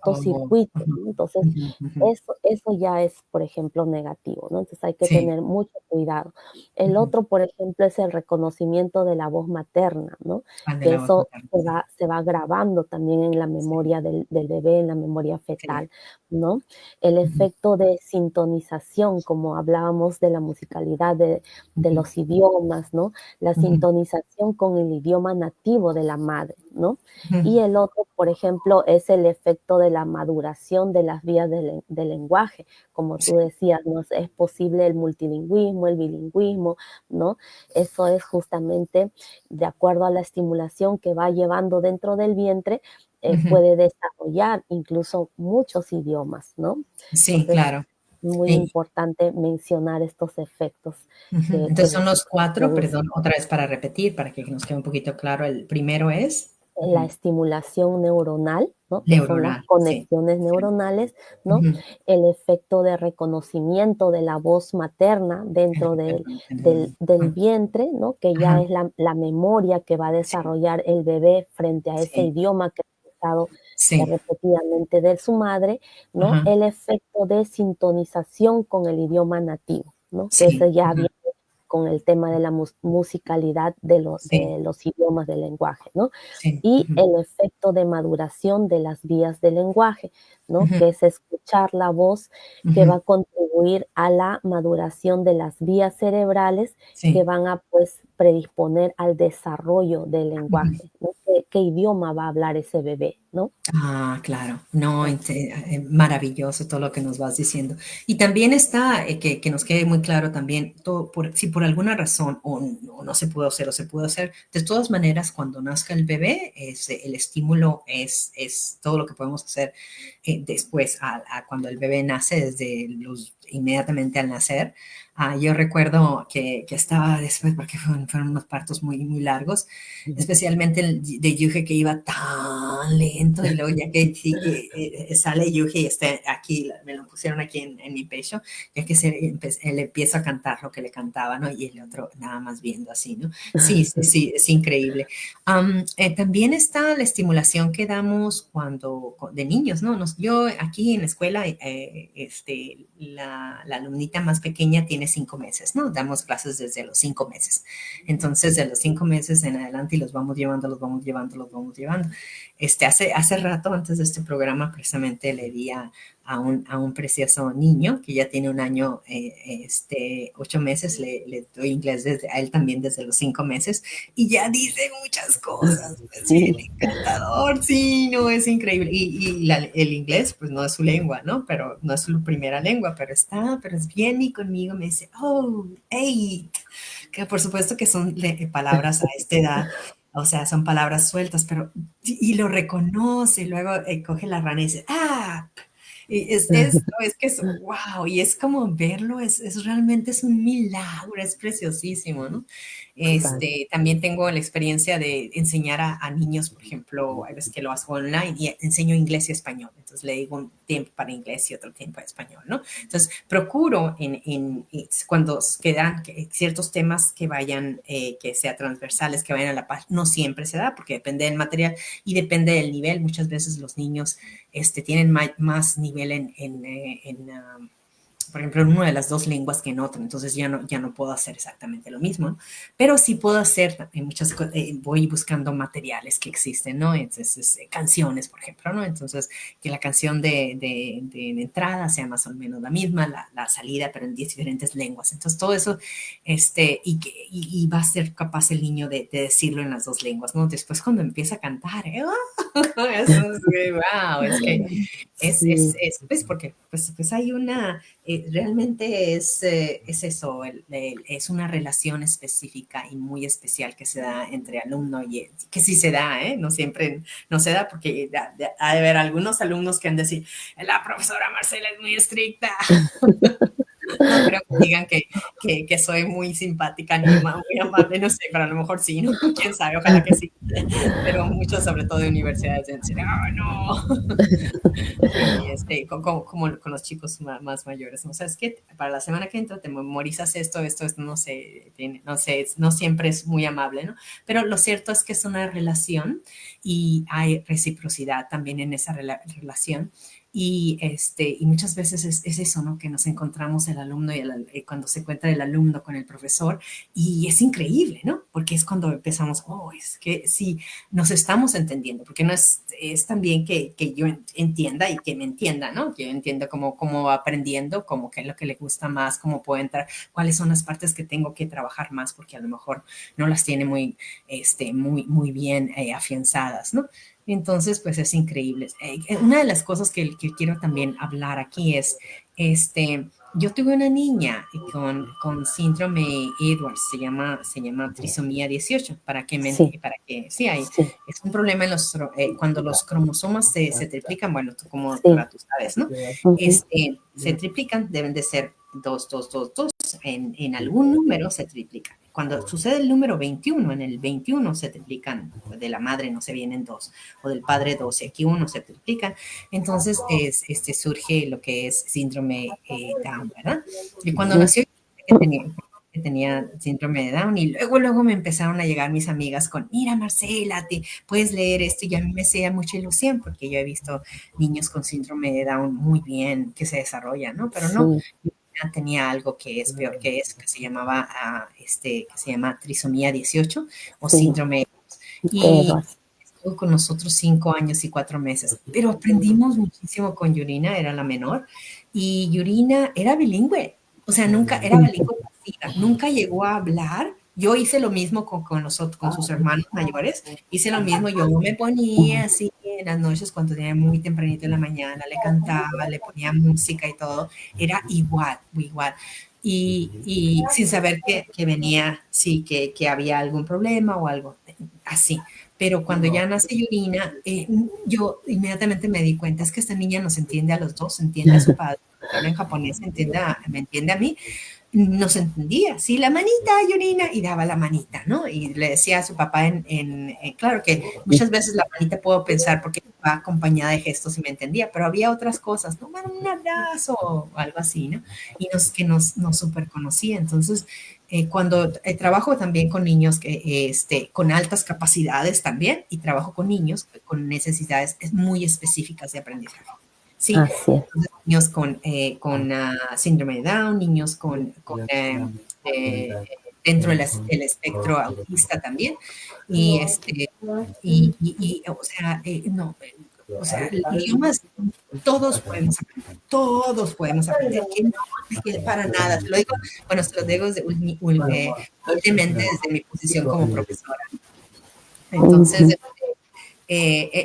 oh, cortocircuito, ujú, ¿no? Entonces, ujú, ujú. eso ya es, por ejemplo, negativo, ¿no? Entonces, hay que Sí, tener mucho cuidado. El ujú. otro, por ejemplo, es el reconocimiento de la voz materna, ¿no? Al de Que la voz eso materna, sí, se va grabando también en la sí, memoria del bebé, en la memoria sí, fetal, ¿no? El ujú, efecto de sintonización, como hablábamos de la musicalidad de ujú, los idiomas, ¿no? La ujú, sintonización con el idioma nativo de la madre, ¿no? ujú. Y el otro, por ejemplo, es el efecto de la maduración de las vías del lenguaje. Como tú Sí, decías, ¿no? Es posible el multilingüismo, el bilingüismo, ¿no? Eso es justamente de acuerdo a la estimulación que va llevando dentro del vientre, ujú. puede desarrollar incluso muchos idiomas, ¿no? Sí, Entonces, claro. muy Y importante mencionar estos efectos ujú. que Entonces son los cuatro, producen. perdón, otra vez para repetir, para que nos quede un poquito claro. El primero es La ujú, estimulación neuronal, ¿no? Que son las neuronal, sí. conexiones neuronales, ¿no? Ujú. El efecto de reconocimiento de la voz materna dentro del Ajá, vientre, ¿no? Que ya ajá, es la memoria que va a sí, desarrollar el bebé frente a ese sí, idioma que ha escuchado sí, repetidamente de su madre, ¿no? ajá, El efecto de sintonización con el idioma nativo, ¿no? Que sí, ese ya ajá, viene con el tema de la musicalidad sí, de los idiomas del lenguaje, ¿no? sí, Y ujú, el efecto de maduración de las vías del lenguaje, ¿no? ujú, Que es escuchar la voz que va ujú, a contribuir a la maduración de las vías cerebrales que sí, van a pues predisponer al desarrollo del ujú. lenguaje, ¿no? ¿Qué idioma va a hablar ese bebé, ¿no? Ah, claro, no, Ah, maravilloso todo lo que nos vas diciendo. Y también está, que nos quede muy claro también, todo si por alguna razón o no se pudo hacer o se pudo hacer, de todas maneras, cuando nazca el bebé, el estímulo es todo lo que podemos hacer después, a cuando el bebé nace, inmediatamente al nacer. Yo recuerdo que estaba después, porque fueron unos partos muy largos, ujú. especialmente el de Yuge que iba tan lento y luego ya que sí, sale Yuge y está aquí, me lo pusieron aquí en mi pecho, ya que él empieza a cantar lo que le cantaba, ¿no? Y el otro nada más viendo así, ¿no? Sí, sí, sí, es increíble. También está la estimulación que damos de niños, ¿no? Yo aquí en la escuela, la alumnita más pequeña tiene 5 meses, ¿no? Damos clases desde los 5 meses. Entonces, de los 5 meses en adelante y los vamos llevando, los vamos llevando, los vamos llevando. hace rato, antes de este programa, precisamente le di a un precioso niño que ya tiene un año, 8 meses, le doy inglés a él también desde los 5 meses y ya dice muchas cosas, es bien Sí, encantador, sí, no, es increíble. El inglés, pues no es su lengua, ¿no? Pero no es su primera lengua, pero es bien y conmigo me dice, oh, hey, que por supuesto que son palabras a esta edad, o sea, son palabras sueltas, pero y lo reconoce, y luego coge la rana y dice, ah, y es que es, wow, y es como verlo, realmente es un milagro, es preciosísimo, ¿no? claro. También tengo la experiencia de enseñar a niños, por ejemplo, hay veces que lo hago online y enseño inglés y español, entonces le digo un tiempo para inglés y otro tiempo para español, ¿no? Entonces, procuro cuando quedan ciertos temas que vayan, que sean transversales, que vayan a la paz, no siempre se da, porque depende del material y depende del nivel. Muchas veces los niños tienen más nivel por ejemplo, en una de las dos lenguas que en otra, entonces ya no puedo hacer exactamente lo mismo, ¿no? Pero sí puedo hacer en muchas cosas, voy buscando materiales que existen, ¿no? Entonces, canciones, por ejemplo, ¿no? Entonces, que la canción de entrada sea más o menos la misma, la salida, pero en 10 diferentes lenguas. Entonces, todo eso, y va a ser capaz el niño de decirlo en las dos lenguas, ¿no? Después, cuando empieza a cantar, eso es, wow, es que Sí, pues porque pues hay realmente es eso, es una relación específica y muy especial que se da entre alumno y que sí se da, ¿eh? No siempre, no se da porque ha de haber algunos alumnos que han de decir, la profesora Marcela es muy estricta. No creo que digan que soy muy simpática ni muy amable, no sé, pero a lo mejor sí, ¿no? Quién sabe, ojalá que sí. Pero muchos, sobre todo de universidades, dicen, oh, no. Sí, como con los chicos más mayores, ¿no? O sea, es que para la semana que entra te memorizas esto, no sé, no sé, no siempre es muy amable, ¿no? Pero lo cierto es que es una relación y hay reciprocidad también en esa relación. Y muchas veces es eso, ¿no? Que nos encontramos el alumno cuando se encuentra el alumno con el profesor y es increíble, ¿no? Porque es cuando empezamos, oh, es que sí, nos estamos entendiendo, porque no es también que yo entienda y que me entienda, ¿no? Que yo entienda cómo va aprendiendo, como qué es lo que le gusta más, cómo puede entrar, cuáles son las partes que tengo que trabajar más, porque a lo mejor no las tiene muy bien afianzadas, ¿no? Entonces, pues es increíble. Una de las cosas que quiero también hablar aquí es, yo tuve una niña con síndrome Edwards, se llama trisomía 18, sí, sí, sí, es un problema cuando los cromosomas se triplican, bueno, tú como sí. tú sabes, ¿no? Ujú, Se triplican, deben de ser dos, dos, dos, dos, en algún número se triplican. Cuando sucede el número 21, en el 21 se triplican, de la madre no se vienen dos, o del padre dos, y aquí uno se triplican. Entonces surge lo que es síndrome Down, ¿verdad? Y cuando ujú. nació, que tenía síndrome de Down, y luego me empezaron a llegar mis amigas con, mira Marcela, te puedes leer esto, y a mí me hacía mucha ilusión, porque yo he visto niños con síndrome de Down muy bien que se desarrollan, ¿no? Pero no, Sí, tenía algo que es peor que eso, que se llamaba, que se llama trisomía 18 o sí, síndrome. Y Edwards. estuvo con nosotros 5 años y 4 meses, pero aprendimos muchísimo con Yurina, era la menor, y Yurina era bilingüe, o sea, nunca era bilingüe pasiva, nunca llegó a hablar. Yo hice lo mismo con sus hermanos mayores, hice lo mismo, yo me ponía así en las noches cuando tenía muy tempranito en la mañana, le cantaba, le ponía música y todo, era igual, igual. Y sin saber que venía, sí, que había algún problema o algo así. Pero cuando ya nace Yurina, yo inmediatamente me di cuenta, es que esta niña nos entiende a los dos, entiende a su padre, habla en japonés, me entiende a mí, nos entendía, sí, la manita, Yurina, y daba la manita, ¿no? Y le decía a su papá claro que muchas veces la manita puedo pensar porque va acompañada de gestos y me entendía, pero había otras cosas, ¿no? Bueno, un abrazo o algo así, ¿no? Y nos super conocía, entonces cuando trabajo también con niños con altas capacidades también y trabajo con niños con necesidades muy específicas de aprendizaje. Sí, Así es. entonces niños con síndrome de Down, niños con dentro del espectro autista también. Y, o sea, no, o sea, idiomas todos podemos aprender, que no, que para nada, te lo digo, bueno, se lo digo humildemente desde mi posición como profesora. Entonces,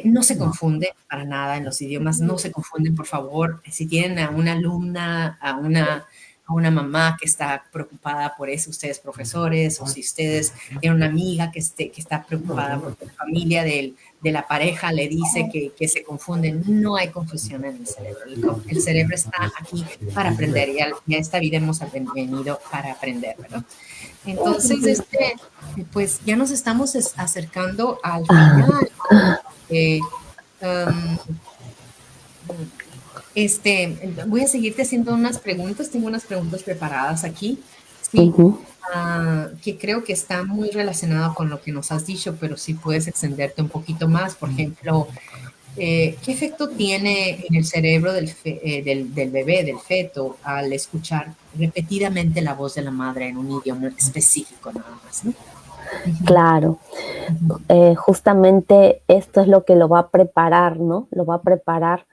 no se confunde para nada en los idiomas, no se confunden, por favor. Si tienen a una alumna, a una mamá que está preocupada por eso, ustedes profesores, o si ustedes tienen una amiga que está preocupada porque la familia de la pareja le dice que se confunden, no hay confusión en el cerebro. El cerebro está aquí para aprender y a esta vida hemos venido para aprender, ¿verdad? Entonces, pues ya nos estamos acercando al final. Um, voy a seguirte haciendo unas preguntas. Tengo unas preguntas preparadas aquí, sí, que creo que está muy relacionado con lo que nos has dicho, pero sí puedes extenderte un poquito más. Por ejemplo, ¿qué efecto tiene en el cerebro del bebé, del feto, al escuchar repetidamente la voz de la madre en un idioma específico nada más, ¿no? Claro, justamente esto es lo que lo va a preparar, ¿no? Lo va a preparar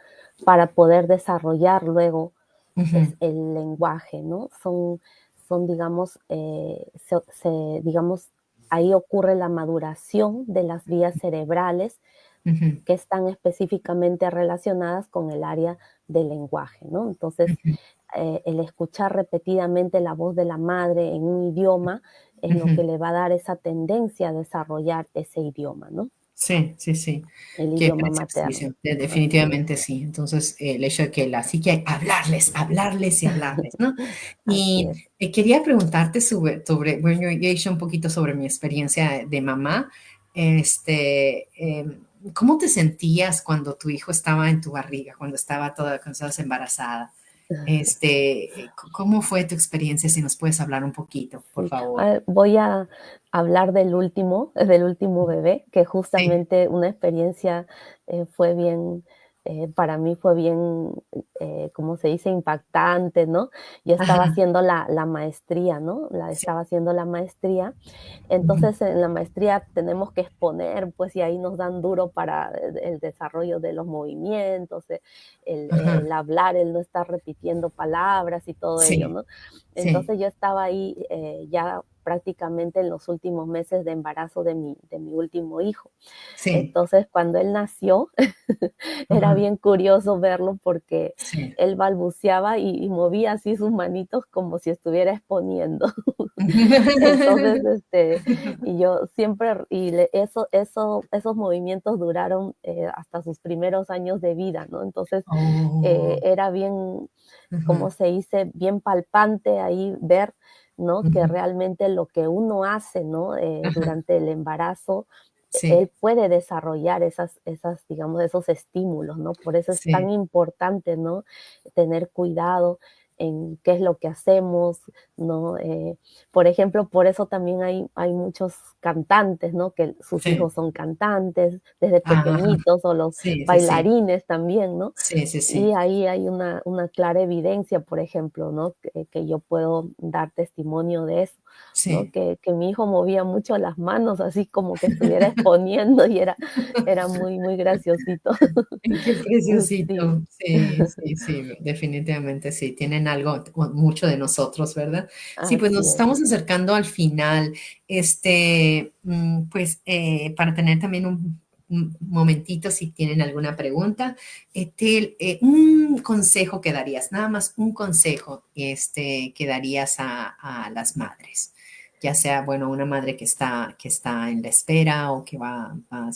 para poder desarrollar luego el lenguaje, ¿no? Son digamos, digamos, ahí ocurre la maduración de las vías cerebrales que están específicamente relacionadas con el área del lenguaje, ¿no? Entonces, el escuchar repetidamente la voz de la madre en un idioma es lo que le va a dar esa tendencia a desarrollar ese idioma, ¿no? Sí, sí, sí. El Qué idioma precioso. materno. Definitivamente sí. Entonces, el hecho de que sí que hay hablarles, hablarles y hablarles, ¿no? Así Y es. quería preguntarte bueno, yo he hecho un poquito sobre mi experiencia de mamá. ¿Cómo te sentías cuando tu hijo estaba en tu barriga, cuando estabas embarazada? ¿Cómo fue tu experiencia? Si nos puedes hablar un poquito, por Sí. favor. Voy a hablar del último bebé, que Sí. justamente una experiencia fue bien, para mí fue bien, ¿cómo se dice? Impactante, ¿no? Yo estaba Ajá. haciendo la maestría, ¿no? Sí. Estaba haciendo la maestría. Ujú. Entonces, en la maestría tenemos que exponer, pues, y ahí nos dan duro para el desarrollo de los movimientos, Ajá. el hablar, el no estar repitiendo palabras y todo ello, Sí. ¿no? Sí. Entonces yo estaba ahí ya prácticamente en los últimos meses de embarazo de mi último hijo. Sí. Entonces, cuando él nació, era Ajá. bien curioso verlo porque Sí. él balbuceaba y movía así sus manitos como si estuviera exponiendo. Entonces, y yo siempre, esos movimientos duraron hasta sus primeros años de vida, ¿no? Entonces, Oh. era bien, Ajá. como se dice, bien palpante ahí ver, ¿no? Que Ujú. realmente lo que uno hace, ¿no? Ajá. Durante el embarazo, Sí. él puede desarrollar digamos, esos estímulos, ¿no? Por eso es tan Sí. importante, ¿no? Tener cuidado en qué es lo que hacemos, ¿no? Por ejemplo, por eso también hay muchos cantantes, ¿no? Que sus Sí. hijos son cantantes desde Ajá. pequeñitos o los Sí, sí, sí. bailarines también, ¿no? Sí, sí, Y sí. ahí hay una clara evidencia, por ejemplo, ¿no? Que yo puedo dar testimonio de eso, ¿no? Sí. Que mi hijo movía mucho las manos, así como que estuviera exponiendo y era muy, muy graciosito. Qué Sí, preciosito. Sí, sí, sí, definitivamente sí. Tienen algo, mucho de nosotros, ¿verdad? Sí, pues así nos es. estamos acercando al final. Pues para tener también un momentito, si tienen alguna pregunta, un consejo que darías, nada más un consejo, que darías a las madres, ya sea, bueno, una madre que está en la espera o que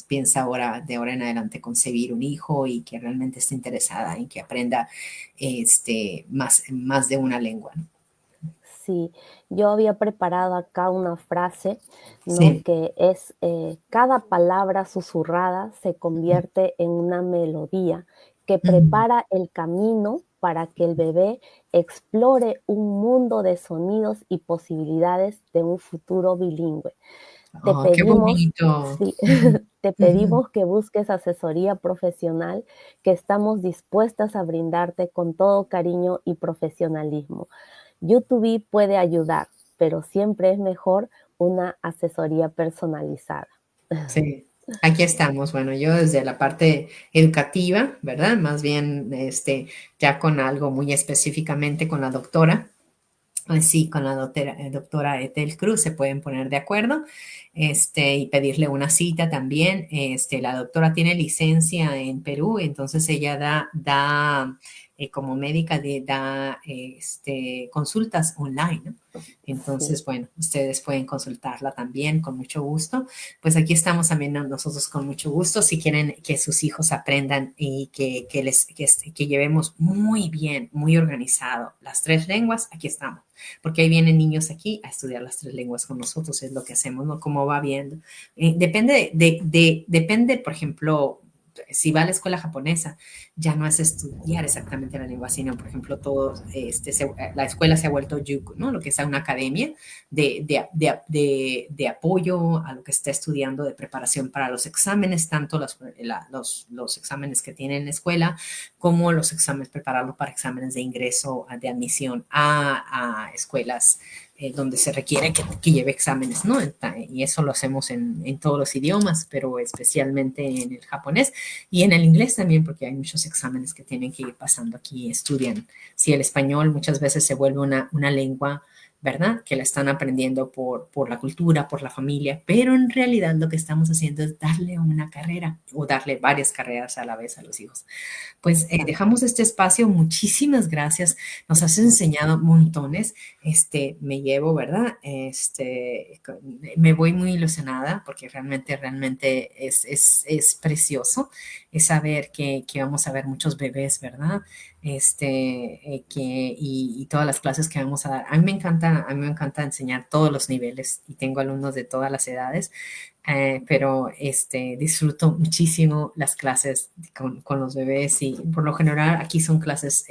piensa ahora, de ahora en adelante, concebir un hijo y que realmente está interesada en que aprenda más de una lengua, ¿no? Sí, yo había preparado acá una frase, ¿no? Sí. Que es, cada palabra susurrada se convierte en una melodía que Ujú. prepara el camino para que el bebé explore un mundo de sonidos y posibilidades de un futuro bilingüe. Te Oh, qué pedimos, bonito. sí, Ujú, te ujú. pedimos que busques asesoría profesional que estamos dispuestas a brindarte con todo cariño y profesionalismo. YouTube puede ayudar, pero siempre es mejor una asesoría personalizada. Sí, aquí estamos. Bueno, yo desde la parte educativa, ¿verdad? Más bien, ya con algo muy específicamente con la doctora. Sí, con la doctora Ethel Cruz se pueden poner de acuerdo, y pedirle una cita también. La doctora tiene licencia en Perú, entonces ella da como médica, da consultas online, ¿no? Sí, Entonces, bueno, ustedes pueden consultarla también con mucho gusto. Pues aquí estamos también nosotros con mucho gusto. Si quieren que sus hijos aprendan y que llevemos muy bien, muy organizado las tres lenguas, aquí estamos, porque ahí vienen niños aquí a estudiar las tres lenguas con nosotros, es lo que hacemos, ¿no? Como va viendo. Depende, por ejemplo, si va a la escuela japonesa, ya no es estudiar exactamente la lengua, sino, por ejemplo, la escuela se ha vuelto yuku, ¿no? Lo que es una academia de apoyo a lo que está estudiando, de preparación para los exámenes, tanto los exámenes que tiene en la escuela, como los exámenes, prepararlo para exámenes de ingreso, de admisión a escuelas donde se requiere que lleve exámenes, ¿no? Y eso lo hacemos en todos los idiomas, pero especialmente en el japonés y en el inglés también, porque hay muchos exámenes que tienen que ir pasando aquí, estudian. Si el español muchas veces se vuelve una lengua, ¿verdad? Que la están aprendiendo por la cultura, por la familia, pero en realidad lo que estamos haciendo es darle una carrera o darle varias carreras a la vez a los hijos. Pues exacto. dejamos este espacio. Muchísimas gracias. Nos has enseñado montones. Me llevo, ¿verdad? Me voy muy ilusionada porque realmente es precioso. Es saber que vamos a ver muchos bebés, ¿verdad? Y todas las clases que vamos a dar. A mí me encanta enseñar todos los niveles y tengo alumnos de todas las edades. Pero disfruto muchísimo las clases con los bebés y por lo general aquí son clases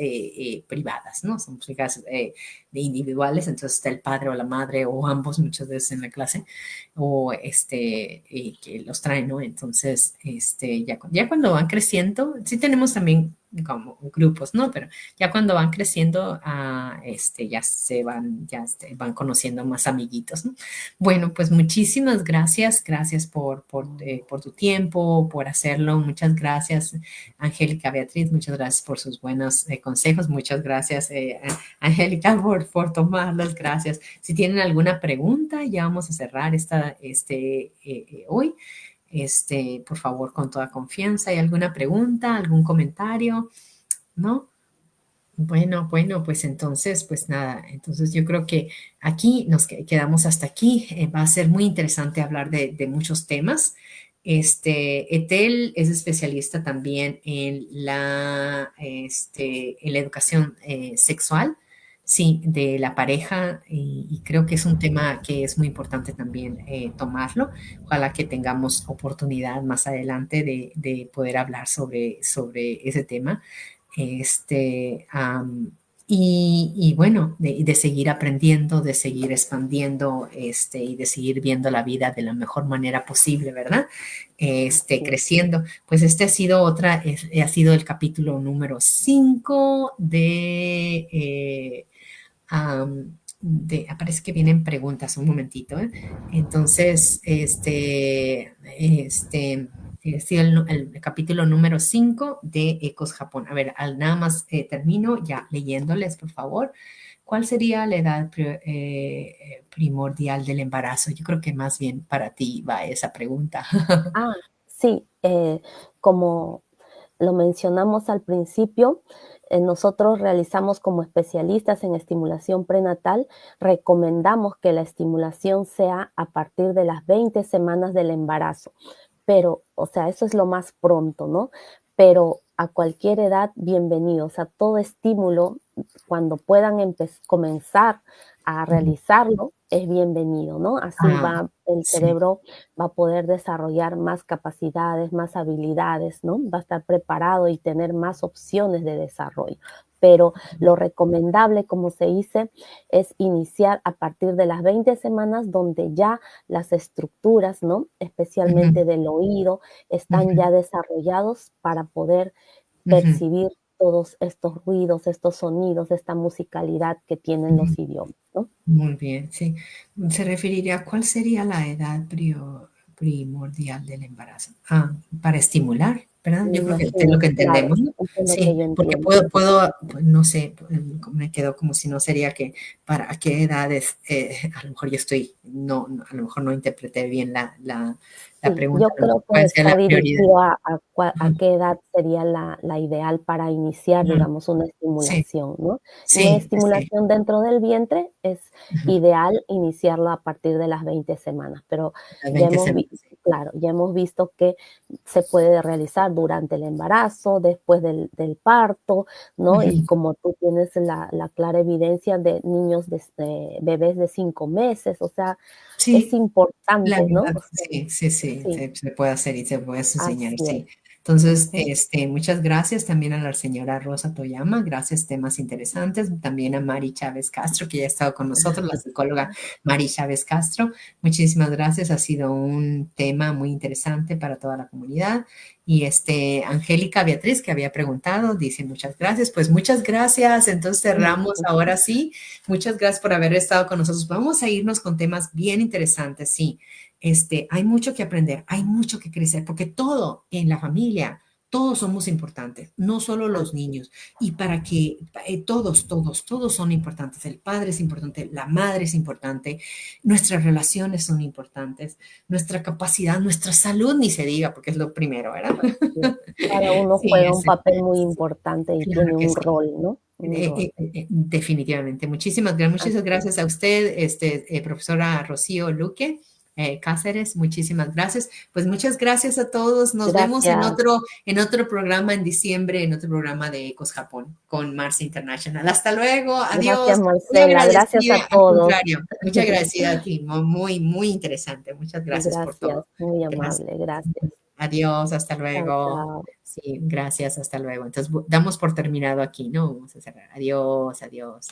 privadas, ¿no? Son clases de individuales, entonces está el padre o la madre o ambos muchas veces en la clase o que los traen, ¿no? Entonces, ya cuando van creciendo, sí tenemos también como grupos, ¿no? Pero ya cuando van creciendo, ya van conociendo más amiguitos, ¿no? Bueno, pues muchísimas gracias, gracias por tu tiempo, por hacerlo, muchas gracias, Angélica Beatriz, muchas gracias por sus buenos consejos, muchas gracias, Angélica, por tomarlos, gracias. Si tienen alguna pregunta, ya vamos a cerrar hoy, por favor, con toda confianza, ¿hay alguna pregunta, algún comentario? ¿No? Bueno, pues entonces, pues nada, entonces yo creo que aquí nos quedamos hasta aquí. Va a ser muy interesante hablar de muchos temas. Etel es especialista también en la educación sexual, sí, de la pareja, y creo que es un tema que es muy importante también tomarlo. Ojalá que tengamos oportunidad más adelante de poder hablar sobre ese tema este, am, y bueno, de seguir aprendiendo, de seguir expandiendo, y de seguir viendo la vida de la mejor manera posible, ¿verdad? Sí. Creciendo. Pues ha sido el capítulo número 5 parece que vienen preguntas, un momentito, ¿eh? Entonces, sí, el capítulo número 5 de Ecos Japón. A ver, nada más termino ya leyéndoles, por favor. ¿Cuál sería la edad primordial del embarazo? Yo creo que más bien para ti va esa pregunta. Ah, sí, como lo mencionamos al principio, nosotros realizamos como especialistas en estimulación prenatal, recomendamos que la estimulación sea a partir de las 20 semanas del embarazo, pero, o sea, eso es lo más pronto, ¿no? Pero a cualquier edad, bienvenido, o sea, todo estímulo, cuando puedan comenzar a realizarlo, es bienvenido, ¿no? Así Ah, va el sí. cerebro va a poder desarrollar más capacidades, más habilidades, ¿no? Va a estar preparado y tener más opciones de desarrollo. Pero lo recomendable, como se dice, es iniciar a partir de las 20 semanas donde ya las estructuras, ¿no? Ujú, Especialmente del oído, están ujú, ya desarrollados para poder ujú. percibir todos estos ruidos, estos sonidos, esta musicalidad que tienen Ujú. los idiomas, ¿no? Muy bien, sí. Se referiría a cuál sería la edad primordial del embarazo. Ah, para estimular, ¿verdad? Me Yo creo que es lo imagino, que claro, entendemos, ¿no? eso es lo que Sí, yo porque entiendo. pues, no sé, me quedo como si no sería que para qué edades, a lo mejor yo estoy, a lo mejor no interpreté bien la Sí, pregunta, yo a lo creo mejor, que ¿cuál sería está la prioridad? dirigido a Ujú, qué edad sería la ideal para iniciar, ujú. digamos, una Sí, estimulación, ¿no? Una sí, sí. estimulación dentro del vientre es Ujú. ideal iniciarla a partir de las 20 semanas, pero Las ya 20 hemos semanas, vi sí. claro, ya hemos visto que se puede realizar durante el embarazo, después del parto, ¿no? Y Ujú. como tú tienes la clara evidencia de niños bebés de 5 meses, o sea, es Sí, la importante, ¿no? verdad, O sea, sí, sí, sí, sí. se puede hacer y se puede enseñar, Así es. sí. Entonces, Ujú. muchas gracias también a la señora Rosa Toyama, gracias, temas interesantes. También a Mari Chávez Castro, que ya ha estado con nosotros, la psicóloga Mari Chávez Castro. Muchísimas gracias, ha sido un tema muy interesante para toda la comunidad. Y Angélica Beatriz, que había preguntado, dice muchas gracias. Pues muchas gracias. Entonces cerramos ahora sí. Muchas gracias por haber estado con nosotros. Vamos a irnos con temas bien interesantes, sí. Hay mucho que aprender, hay mucho que crecer, porque todo en la familia, todos somos importantes, no solo los Así, niños. Y para que todos son importantes. El padre es importante, la madre es importante, nuestras relaciones son importantes, nuestra capacidad, nuestra salud, ni se diga, porque es lo primero, ¿verdad? así es. Cada uno Sí, juega un papel muy sí, importante y claro tiene que un sí. rol, ¿no? Un rol. Definitivamente. Muchas Así es. gracias a usted, profesora Rocío Luque Cáceres. Muchísimas gracias. Pues muchas gracias a todos. Nos vemos Gracias. en otro programa en diciembre, en otro programa de Ecos Japón con Mars International. Hasta luego. Gracias, Adiós. Muy Marcela. Gracias a agradecida. Al todos. contrario, muchas agradecida a ti. Muy, muy interesante. Muchas gracias por Gracias, todo. muy Gracias. amable. Gracias. Adiós. Hasta Chao, luego. chao. Sí, gracias, hasta luego. Entonces, damos por terminado aquí, ¿no? Vamos a cerrar. Adiós, adiós.